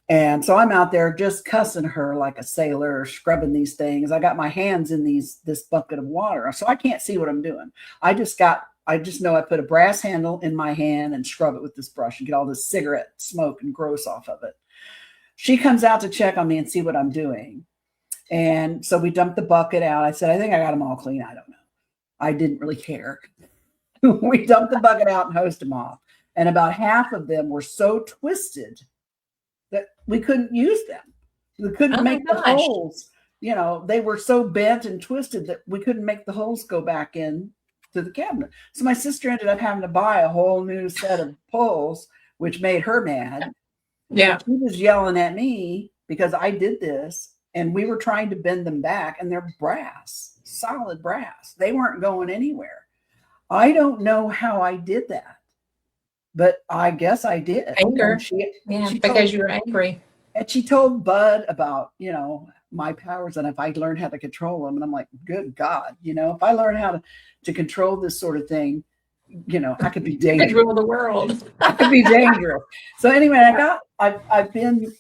And so I'm out there just cussing her like a sailor, scrubbing these things. I got my hands in this bucket of water, so I can't see what I'm doing. I just know I put a brass handle in my hand and scrub it with this brush and get all this cigarette smoke and gross off of it. She comes out to check on me and see what I'm doing. And so we dumped the bucket out. I said, I think I got them all clean. I don't know. I didn't really care. We dumped the bucket out and hosed them off. And about half of them were so twisted that we couldn't use them. We couldn't make the holes. They were so bent and twisted that we couldn't make the holes go back in to the cabinet. So my sister ended up having to buy a whole new set of pulls, which made her mad. Yeah. She was yelling at me because I did this and we were trying to bend them back and they're brass, solid brass. They weren't going anywhere. I don't know how I did that, but I guess I did. Anger. And Yeah, she because told, you were angry. and she told Bud about, my powers and if I learned how to control them. And I'm like, good God, if I learn how to control this sort of thing, I could be dangerous. Rule the world. I could be dangerous. So anyway, I've been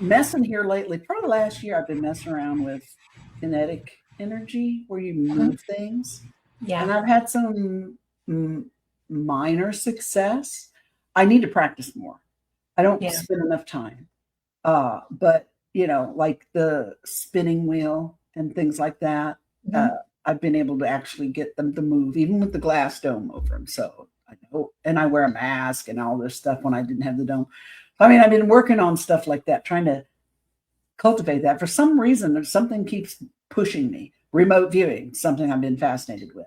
messing here lately. Probably last year, I've been messing around with kinetic energy where you move things. Yeah. And I've had some minor success. I need to practice more. I don't spend enough time. But like the spinning wheel and things like that, I've been able to actually get them to move, even with the glass dome over them. So I know, and I wear a mask and all this stuff when I didn't have the dome. I mean, I've been working on stuff like that, trying to cultivate that. For some reason, something keeps pushing me. Remote viewing, something I've been fascinated with.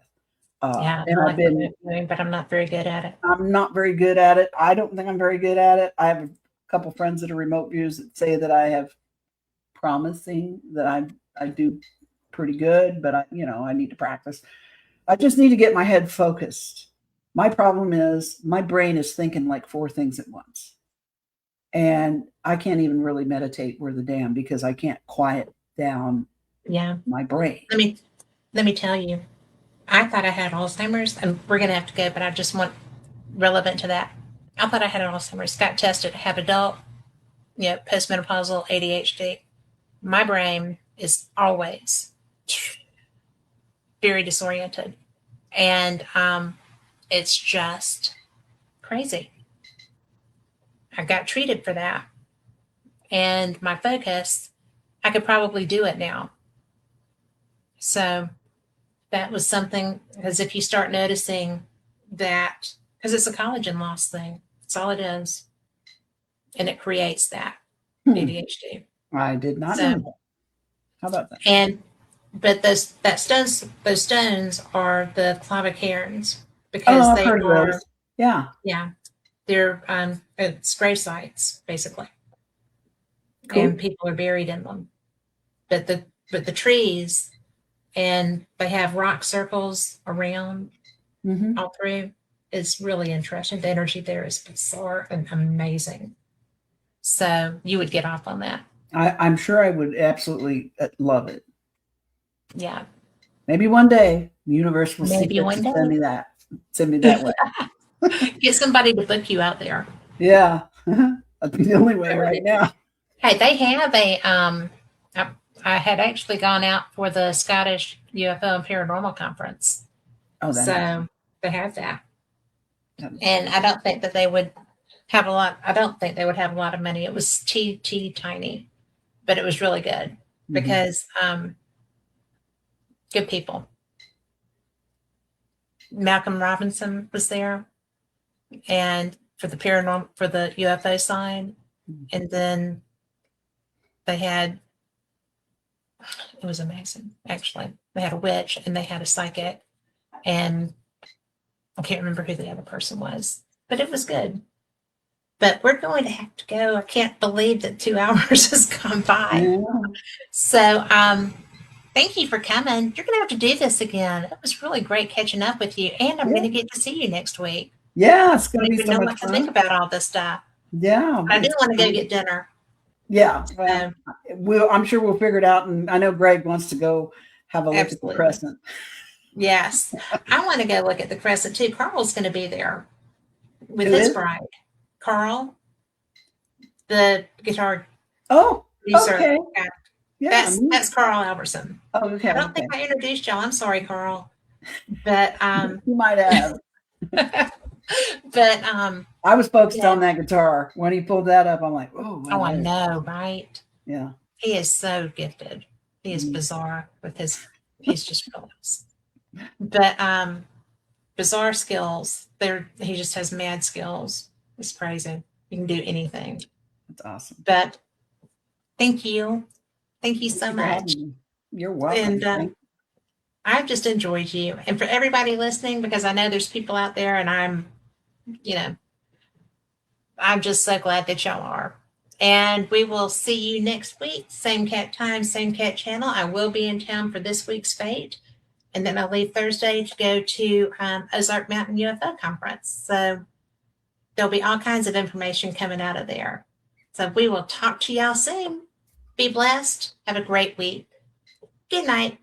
And I've been, but I'm not very good at it. I'm not very good at it. I don't think I'm very good at it. I have a couple friends that are remote viewers that say that I have promising that I do pretty good, but I need to practice. I just need to get my head focused. My problem is my brain is thinking like 4 things at once. And I can't even really meditate worth a damn because I can't quiet down my brain. Let me tell you, I thought I had Alzheimer's, and we're going to have to go, but I just want relevant to that. I thought I had Alzheimer's, got tested, have adult, postmenopausal ADHD. My brain is always very disoriented, and it's just crazy. I got treated for that, and my focus, I could probably do it now. So that was something, as if you start noticing that, because it's a collagen loss thing. That's all it is. And it creates that ADHD. I did not know that. How about that? But those stones are the clavicairns, because they are, they're it's grave sites basically, and people are buried in them. But the trees, and they have rock circles around all through. Is really interesting. The energy there is bizarre and amazing. So you would get off on that. I'm sure I would absolutely love it. Yeah. Maybe one day the universe will send me that. Send me that way. Get somebody to book you out there. Yeah. That'd be the only way right now. Hey, they have I had actually gone out for the Scottish UFO and Paranormal Conference. Oh, so they have that. And I don't think that they would have a lot. I don't think they would have a lot of money. It was teeny tiny, but it was really good because good people. Malcolm Robinson was there, and for the UFO side, and then they had. It was amazing. Actually, they had a witch and they had a psychic, and I can't remember who the other person was, but it was good. But we're going to have to go. I can't believe that 2 hours has gone by. Yeah. So thank you for coming. You're going to have to do this again. It was really great catching up with you. And I'm going to get to see you next week. Yeah, it's going to be so much fun. To think about all this stuff. Yeah. But I do want to go get dinner. Yeah. I'm sure we'll figure it out. And I know Greg wants to go have a look at the crescent. Yes. I want to go look at the crescent too. Carl's going to be there with his bride. Carl, the guitar. Oh, okay. Yeah, that's Carl Albertson. Oh, okay. I don't think I introduced y'all. I'm sorry, Carl. But you might have. But I was focused on that guitar. When he pulled that up, I'm like, oh. Oh, I know, right? Yeah. He is so gifted. He is bizarre with he's just brilliant. But bizarre skills. He just has mad skills. It's crazy. You can do anything. That's awesome. But thank you. Thank you so much. You're welcome. And I've just enjoyed you. And for everybody listening, because I know there's people out there, and I'm just so glad that y'all are. And we will see you next week. Same cat time, same cat channel. I will be in town for this week's fate. And then I'll leave Thursday to go to Ozark Mountain UFO Conference. So there'll be all kinds of information coming out of there. So we will talk to y'all soon. Be blessed. Have a great week. Good night.